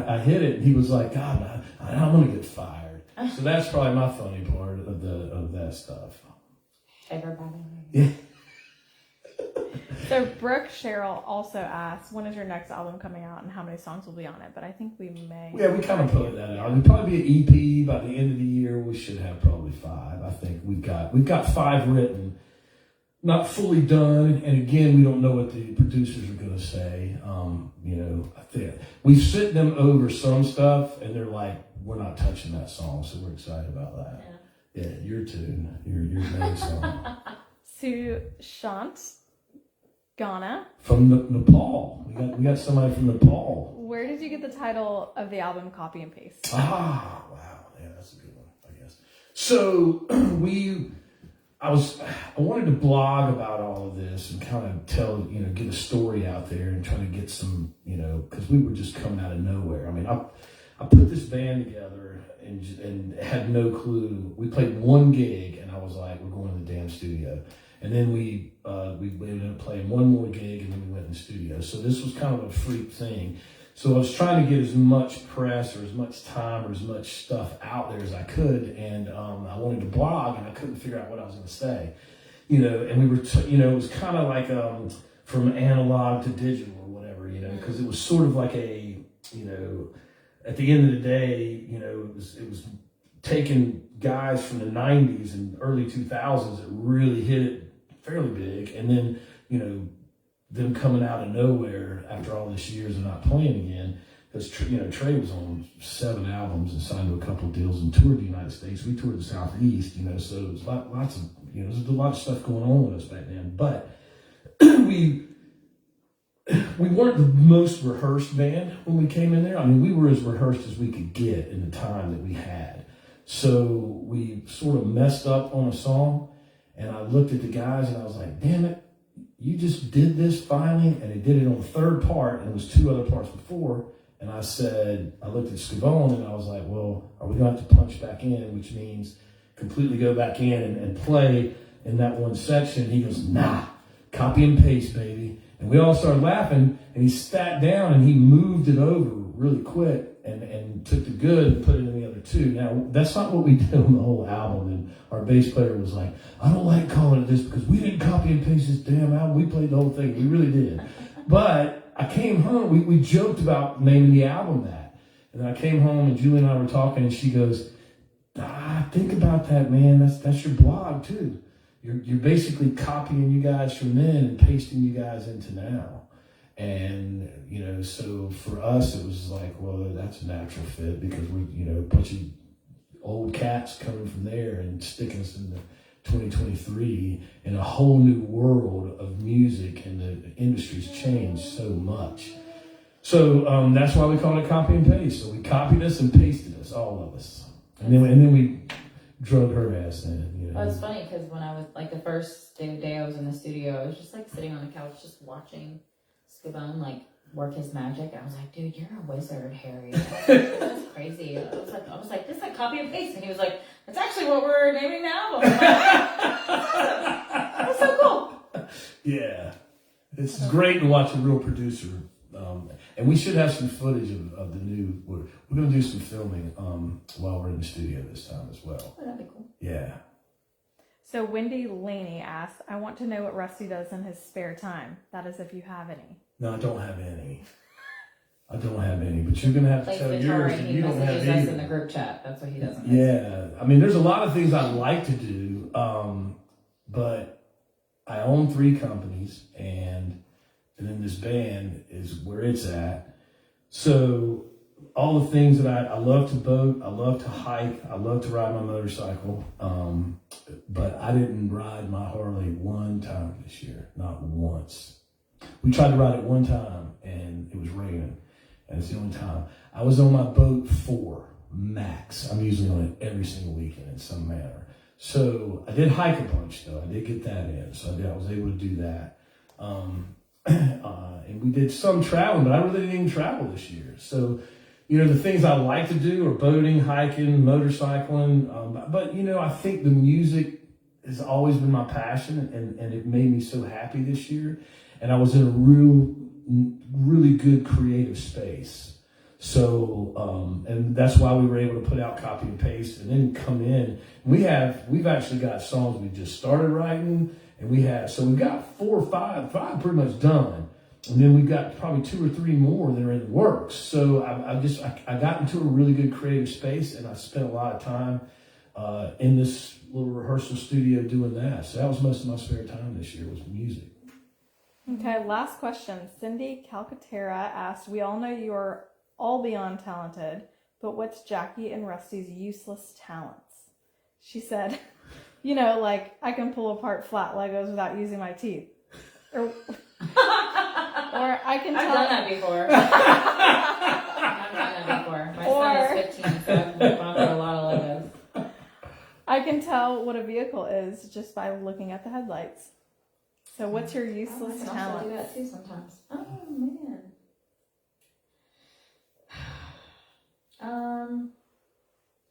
I hit it. And he was like, God, I'm going to get fired. So that's probably my funny part of that stuff. Everybody. Yeah. So Brooke Cheryl also asks, when is your next album coming out and how many songs will be on it? But I think we may. Yeah, we kind of put that out. It'll probably be an EP by the end of the year. We should have probably 5. I think we've got 5 written, not fully done. And again, we don't know what the producers are going to say. You know, I think we've sent them over some stuff, and they're like, "We're not touching that song," so we're excited about that. Yeah, your tune, your main song. Sushant Ghana. From Nepal. We got somebody from Nepal. Where did you get the title of the album, Copy and Paste? Ah, wow. Yeah, that's a good one, I guess. So I wanted to blog about all of this and kind of get a story out there and try to get some, because we were just coming out of nowhere. I mean, I put this band together and had no clue. We played one gig and I was like, we're going to the damn studio. And then we ended up playing one more gig, and then we went in the studio. So this was kind of a freak thing. So I was trying to get as much press or as much time or as much stuff out there as I could, and I wanted to blog, and I couldn't figure out what I was going to say. And we were, it was kind of like from analog to digital or whatever, because it was sort of like a, at the end of the day, it was taking guys from the 90s and early 2000s that really hit it fairly big, and then them coming out of nowhere after all these years of not playing again, because Trey was on 7 albums and signed to a couple of deals and toured the United States. We toured the Southeast, so it was lots of there's a lot of stuff going on with us back then. But we weren't the most rehearsed band when we came in there. I mean, we were as rehearsed as we could get in the time that we had. So we sort of messed up on a song, and I looked at the guys and I was like, damn it, you just did this finally, and they did it on the third part, and it was 2 other parts before. And I said, I looked at Scavone and I was like, well, are we going to have to punch back in, which means completely go back in and play in that one section? He goes, nah, copy and paste, baby. And we all started laughing, and he sat down and he moved it over really quick and took the good and put it in the other 2. Now, that's not what we did on the whole album. And our bass player was like, I don't like calling it this because we didn't copy and paste this damn album. We played the whole thing. We really did. But I came home, we joked about naming the album that. And then I came home and Julie and I were talking, and she goes, think about that, man. That's your blog too. You're basically copying you guys from then and pasting you guys into now. And, you know, so for us, it was like, well, that's a natural fit because we're, you know, a bunch of old cats coming from there and sticking us in the 2023 in a whole new world of music, and the industry's changed so much. So that's why we call it copy and paste. So we copied us and pasted us, all of us. And then we drug her ass in, you know. Well, it's funny because when I was, like, the first day I was in the studio, I was just, like, sitting on the couch just watching Scavone, like, work his magic. I was like, dude, you're a wizard, Harry. I was like, this is crazy. I was like, this is like copy and paste. And he was like, that's actually what we're naming the album. I'm like, that's so cool. Yeah. It's great to watch a real producer. And we should have some footage of the new, we're going to do some filming while we're in the studio this time as well. Oh, that'd be cool. Yeah. So Wendy Laney asked, I want to know what Rusty does in his spare time. That is if you have any. No, I don't have any. But you're going to have to Plays tell guitar yours, and and he you don't have messages us either. in the group chat. That's what he does. Yeah. I mean, there's a lot of things I like to do, but I own 3 companies, and then this band is where it's at. So all the things that I love to boat, I love to hike, I love to ride my motorcycle, but I didn't ride my Harley one time this year, not once. We tried to ride it one time, and it was raining, and it's the only time. I was on my boat 4 max. I'm usually on it every single weekend in some manner. So I did hike a bunch, though. I did get that in, so I was able to do that. And we did some traveling, but I really didn't even travel this year. So, you know, the things I like to do are boating, hiking, motorcycling. But, you know, I think the music has always been my passion, and it made me so happy this year. And I was in a really good creative space. So, and that's why we were able to put out copy and paste and then come in. We've actually got songs we just started writing, and we've got 4 or 5 pretty much done. And then we've got probably 2 or 3 more that are in the works. So I got into a really good creative space, and I spent a lot of time in this little rehearsal studio doing that. So that was most of my spare time this year, was music. Okay, last question. Cindy Calcaterra asked, we all know you are all beyond talented, but what's Jackie and Rusty's useless talents? She said, you know, like, I can pull apart flat Legos without using my teeth. Or I can I've tell... done that before. My son is 15, so I've gone through a lot of Legos. I can tell what a vehicle is just by looking at the headlights. So what's your useless I can talent? also do that too sometimes. Oh, man.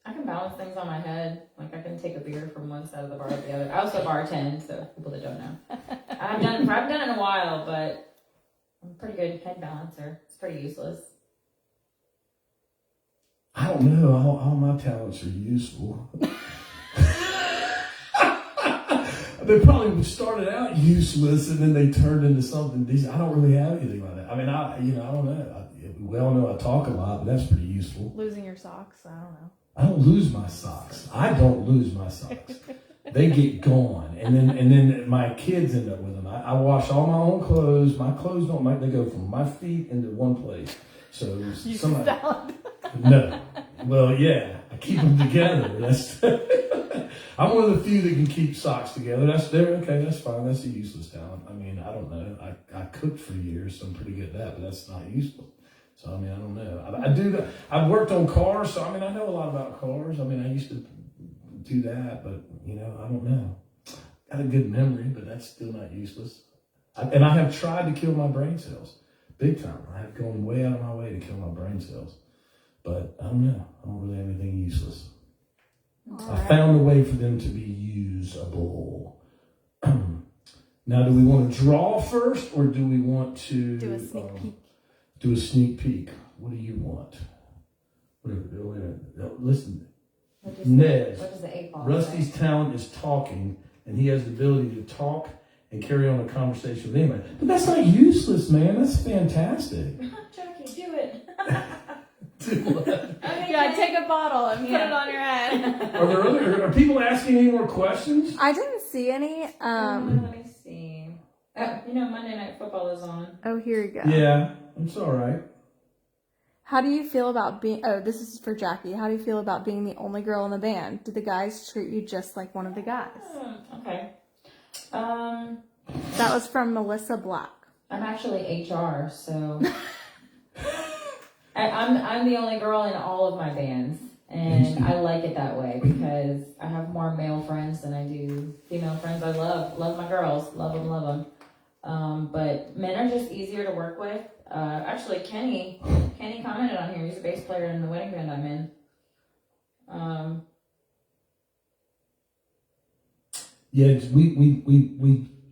I can balance things on my head. Like, I can take a beer from one side of the bar to the other. I also bartend, so people that don't know. I haven't done it in a while, but I'm a pretty good head balancer. It's pretty useless. I don't know. All my talents are useful. They probably started out useless, and then they turned into something decent. I don't really have anything like that. I mean, I don't know. We all know I talk a lot, but that's pretty useful. Losing your socks? I don't know. I don't lose my socks. I don't lose my socks. They get gone, and then my kids end up with them. I wash all my own clothes. My clothes they go from my feet into one place. So somebody. No. Well, yeah, I keep them together. That's. I'm one of the few that can keep socks together. Okay. That's fine. That's a useless talent. I mean, I don't know. I cooked for years, so I'm pretty good at that, but that's not useful. So, I mean, I don't know. I do that. I've worked on cars, so, I mean, I know a lot about cars. I mean, I used to do that, but, you know, I don't know. Got a good memory, but that's still not useless. And I have tried to kill my brain cells. Big time. I have gone way out of my way to kill my brain cells. But I don't know. I don't really have anything useless. I found a way for them to be usable. Now, do we want to draw first, or do we want to Do a sneak peek. do a sneak peek? What do you want? Listen, Ned, What does the 8 ball Rusty's talent is talking, and he has the ability to talk and carry on a conversation with anybody. But that's not useless, man. That's fantastic. Jackie, do it. Do what? Yeah, take a bottle and put it on your head. Are people asking any more questions? I didn't see any. Let me see. You know, Monday Night Football is on. Oh, here you go. Yeah, it's all right. How do you feel about being? Oh, this is for Jackie. How do you feel about being the only girl in the band? Do the guys treat you just like one of the guys? Okay. That was from Melissa Black. I'm actually HR, so I'm the only girl in all of my bands, and I like it that way because I have more male friends than I do female friends. I love my girls, love them. But men are just easier to work with. Actually, Kenny commented on here. He's a bass player in the wedding band I'm in. Yeah,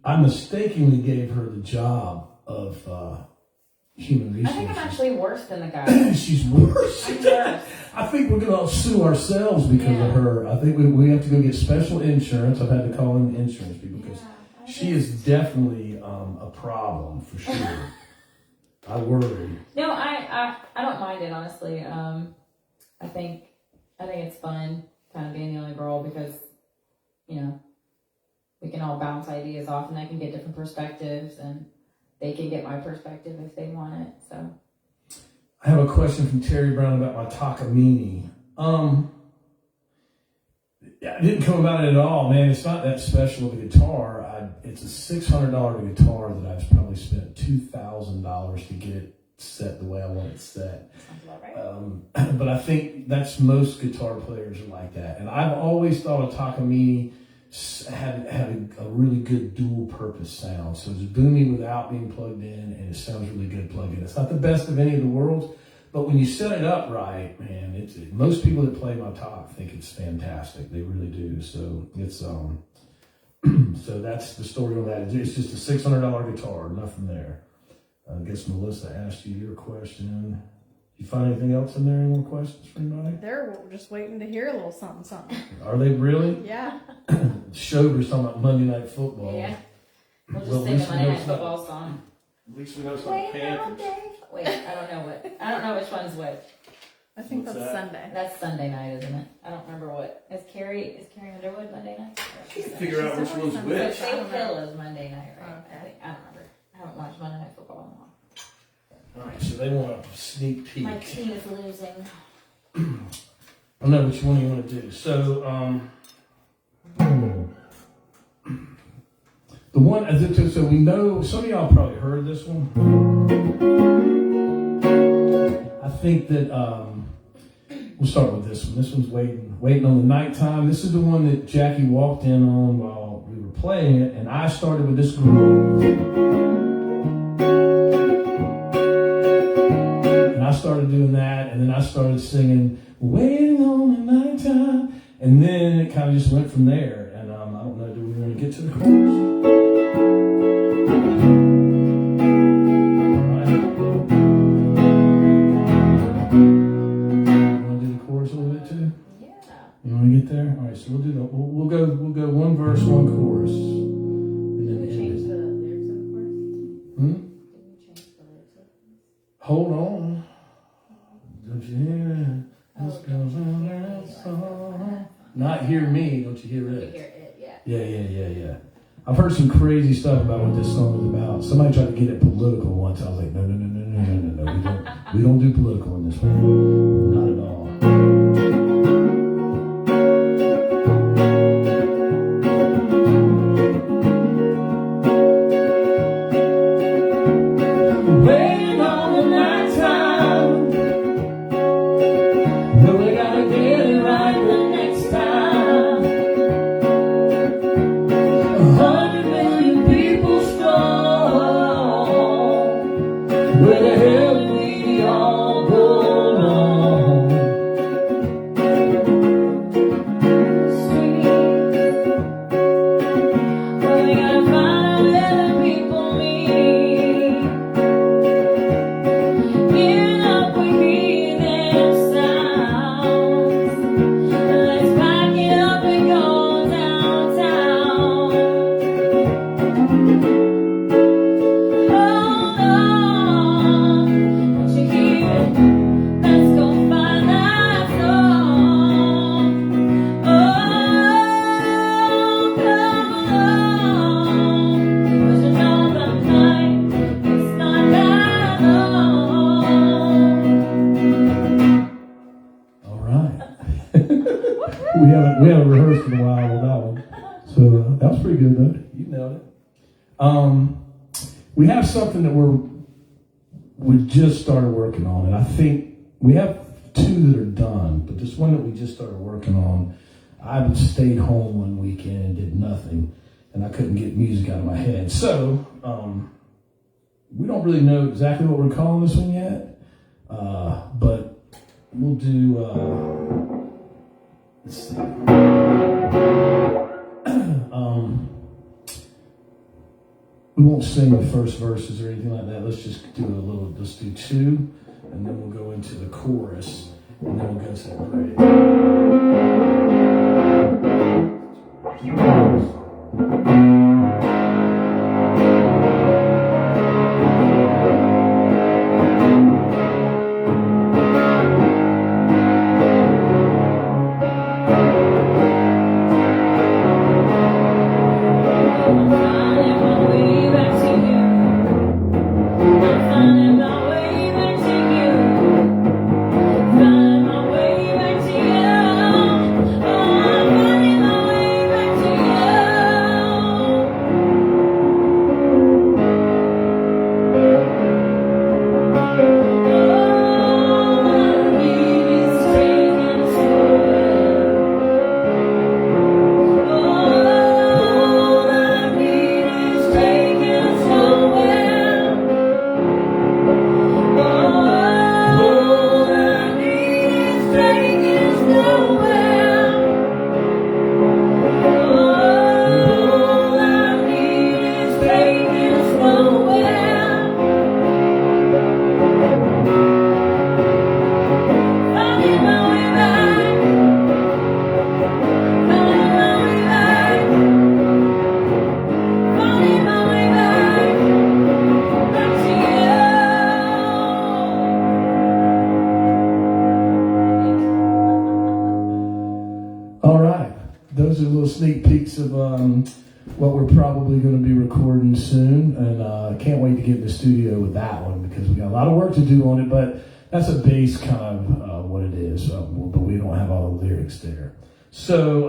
I mistakenly gave her the job of human I resources. think I'm actually worse than the guys. She's worse. I'm worse. I think we're going to sue ourselves because of her. I think we have to go get special insurance. I've had to call in insurance people because she is definitely a problem for sure. I worry. No, I don't mind it, honestly. I think it's fun kind of being the only girl because, you know, we can all bounce ideas off and I can get different perspectives and they can get my perspective if they want it. So I have a question from Terry Brown about my Takamine. Yeah, I didn't come about it at all, man. It's not that special of a guitar. It's a $600 guitar that I've probably spent $2,000 to get it set the way I want it set. sounds about right. But I think that's most guitar players are like that. And I've always thought a Takamine had a really good dual purpose sound. So it's boomy without being plugged in, and it sounds really good plugged in. It's not the best of any of the worlds, but when you set it up right, man, most people that play my top think it's fantastic. They really do. So it's so that's the story on that. It's just a $600 guitar, nothing there. I guess Melissa asked you your question. You find anything else in there? Any more questions for anybody? They're just waiting to hear a little something. Are they really? Yeah. Shover's talking about Monday Night Football. Yeah. We'll just Well, sing a at least we Monday know Night it's not- Football song. At least we know it's not Panthers. Wait, I don't know which one's which. I think What's that's that? Sunday. That's Sunday night, isn't it? I don't remember what. Is Carrie Underwood Monday night? Figure out which one's But which. Faith Hill is Monday night, right? Okay. I don't remember. I haven't watched Monday Night Football in a while. All right, so they want a sneak peek. My team is losing. I know which one you want to do. So, the one, so we know, some of y'all probably heard this one. I think that, we'll start with this one. This one's waiting on the nighttime. This is the one that Jackie walked in on while we were playing it, and I started with this groove. And I started doing that, and then I started singing, waiting on the nighttime, and then it kind of just went from there. And I don't know, do we want to get to the chorus? Get there. All right, so we'll do that. We'll go one verse, one chorus, and then Did we change the lyrics of the chorus? Did we change the lyrics of the chorus? Hold on. Don't you hear it? This goes on that song. Not hear me, don't you hear You it? hear it, yeah. Yeah. I've heard some crazy stuff about what this song is about. Somebody tried to get it political once. I was like, no. We don't do political in this one. Not at all. Waiting on the nighttime. haven't rehearsed in a while on that one. So that was pretty good though. You nailed it. We have something that we just started working on, and I think we have 2 that are done, but this one that we just started working on, I stayed home one weekend and did nothing, and I couldn't get music out of my head. So we don't really know exactly what we're calling this one yet, but we'll do. Let's see. We won't sing the first verses or anything like that. Let's just do let's do 2, and then we'll go into the chorus, and then we'll go to the bridge. Those are little sneak peeks of what we're probably going to be recording soon, and I can't wait to get in the studio with that one because we got a lot of work to do on it, but that's a base kind of what it is, but we don't have all the lyrics there. So,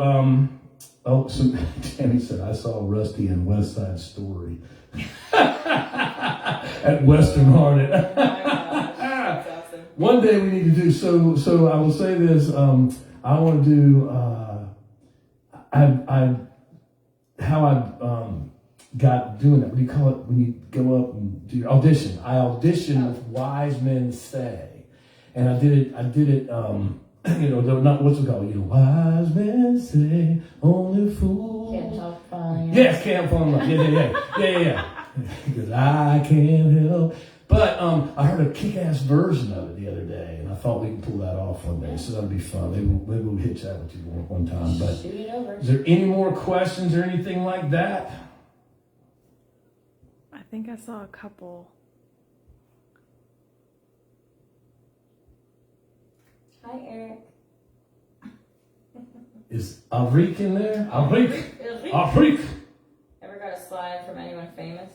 so Tammy said, I saw Rusty in West Side Story at Western Hornet. Oh my gosh, that's awesome. One day we need to do, so I will say this, I want to do, how I got doing that. What do you call it when you go up and do your audition? I auditioned with Wise Men Say, and I did it. Not what's it called? Wise men say only fools Can't help falling. Yes, can't fall in love. Yeah. Because I can't help. But I heard a kick-ass version of it the other day, and I thought we could pull that off one day, so that'd be fun. Maybe we'll hit that with you one time. But shoot it over. is there any more questions or anything like that? I think I saw a couple. Hi, Eric. Is Avrik in there? Avrik. Ever got a slide from anyone famous?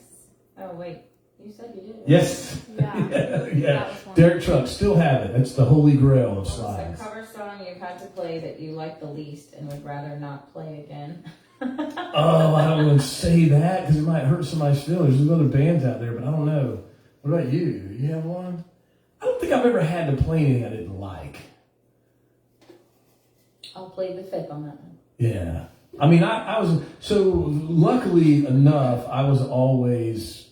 Oh, wait. You said you did. Yes. Yeah. Yeah. Derek Truck, still have it. That's the holy grail of What's slides. a cover song you've had to play that you like the least and would rather not play again? Oh, I don't want to say that because it might hurt somebody's feelings. There's other bands out there, but I don't know. What about you? You have one? I don't think I've ever had to play anything I didn't like. I'll play the fifth on that one. Yeah. I mean, I was, so luckily enough, I was always,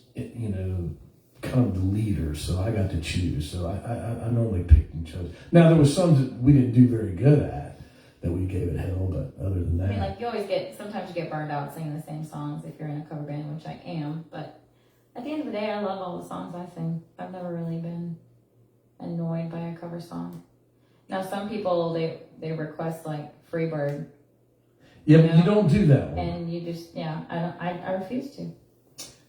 kind of the leader, so I got to choose. So I normally picked and chose. Now, there was some that we didn't do very good at that we gave it hell, but other than that. I mean, like, sometimes you get burned out singing the same songs if you're in a cover band, which I am, but at the end of the day, I love all the songs I sing. I've never really been annoyed by a cover song. Now, some people, they request, like, Freebird. Yeah, but you don't do that one. And you just, I refuse to.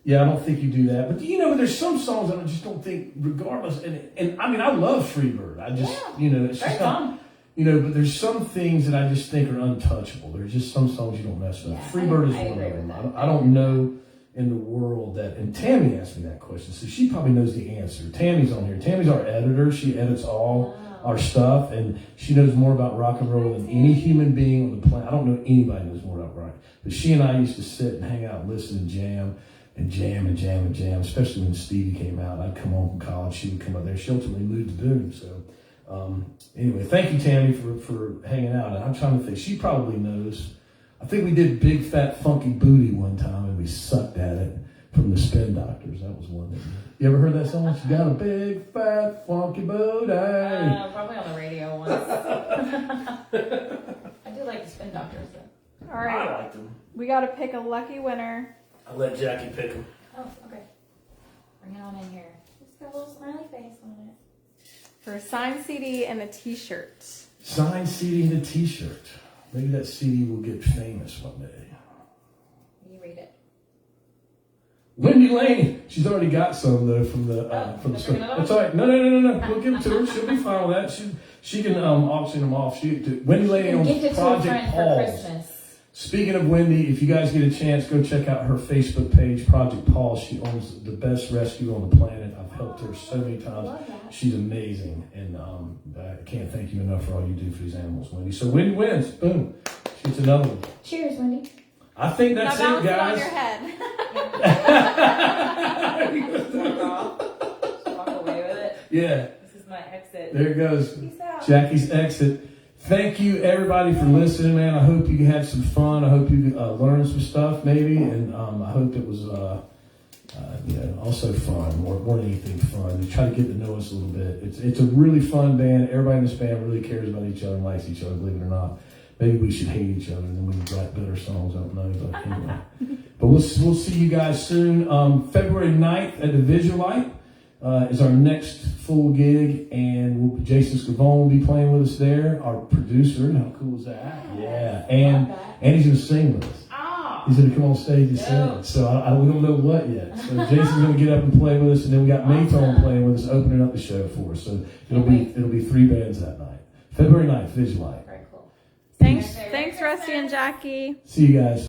Yeah, I don't think you do that. But there's some songs that I just don't think, regardless, and I mean, I love Freebird. I just, it's just not, but there's some things that I just think are untouchable. There's just some songs you don't mess with. Yeah, Freebird is I one agree of with them. that. I don't know in the world that, and Tammy asked me that question, so she probably knows the answer. Tammy's on here. Tammy's our editor. She edits all our stuff, and she knows more about rock and roll than any human being on the planet. I don't know anybody knows more about rock, but she and I used to sit and hang out and listen and jam, especially when Stevie came out. I'd come home from college, she would come up there. She ultimately moved to Boone, so anyway, thank you, Tammy, for hanging out. And I'm trying to think, she probably knows. I think we did Big Fat Funky Booty one time, and we sucked at it from the Spin Doctors. That was one that you ever heard that song? She got a big fat funky booty. Probably on the radio once. I do like the Spin Doctors though. All right. I liked them. We got to pick a lucky winner. I'll let Jackie pick them. Oh, okay. Bring it on in here. It's got a little smiley face on it. For a signed CD and a t-shirt. Signed CD and a t-shirt. Maybe that CD will get famous one day. You read it. Wendy Lane. She's already got some though from the Oh, store. another one? That's all right. No. We'll give it to her. She'll be fine with that. She can auction them off. Wendy Lane owns Gift it to a Project friend for Paul's. Christmas. Speaking of Wendy, if you guys get a chance, go check out her Facebook page, Project Paul. She owns the best rescue on the planet. I've helped her so many times. Love that. She's amazing, and I can't thank you enough for all you do for these animals, Wendy. So Wendy wins. Boom. She gets another one. Cheers, Wendy. I think that's now it, bounce it guys. on your head. Walk off. Walk away with it. Yeah, This is my exit. there it goes. Peace out. Jackie's exit. Thank you, everybody, for listening, man. I hope you had some fun. I hope you learned some stuff, maybe, and I hope it was, also fun, more than anything fun. To try to get to know us a little bit. It's a really fun band. Everybody in this band really cares about each other and likes each other, believe it or not. Maybe we should hate each other and then we can write better songs. I don't know, but anyway. But we'll see you guys soon. February 9th at the Visualite is our next full gig, and Jason Scavone will be playing with us there. Our producer, how cool is that? Yeah, and he's gonna sing with us. Ah. He's gonna come on stage and sing. So we don't know what yet. So Jason's gonna get up and play with us, and then we got Maythorn playing with us, opening up the show for us. So it'll be 3 bands that night. February 9th, Visualite. Very cool. Thanks, Rusty and Jackie. See you guys.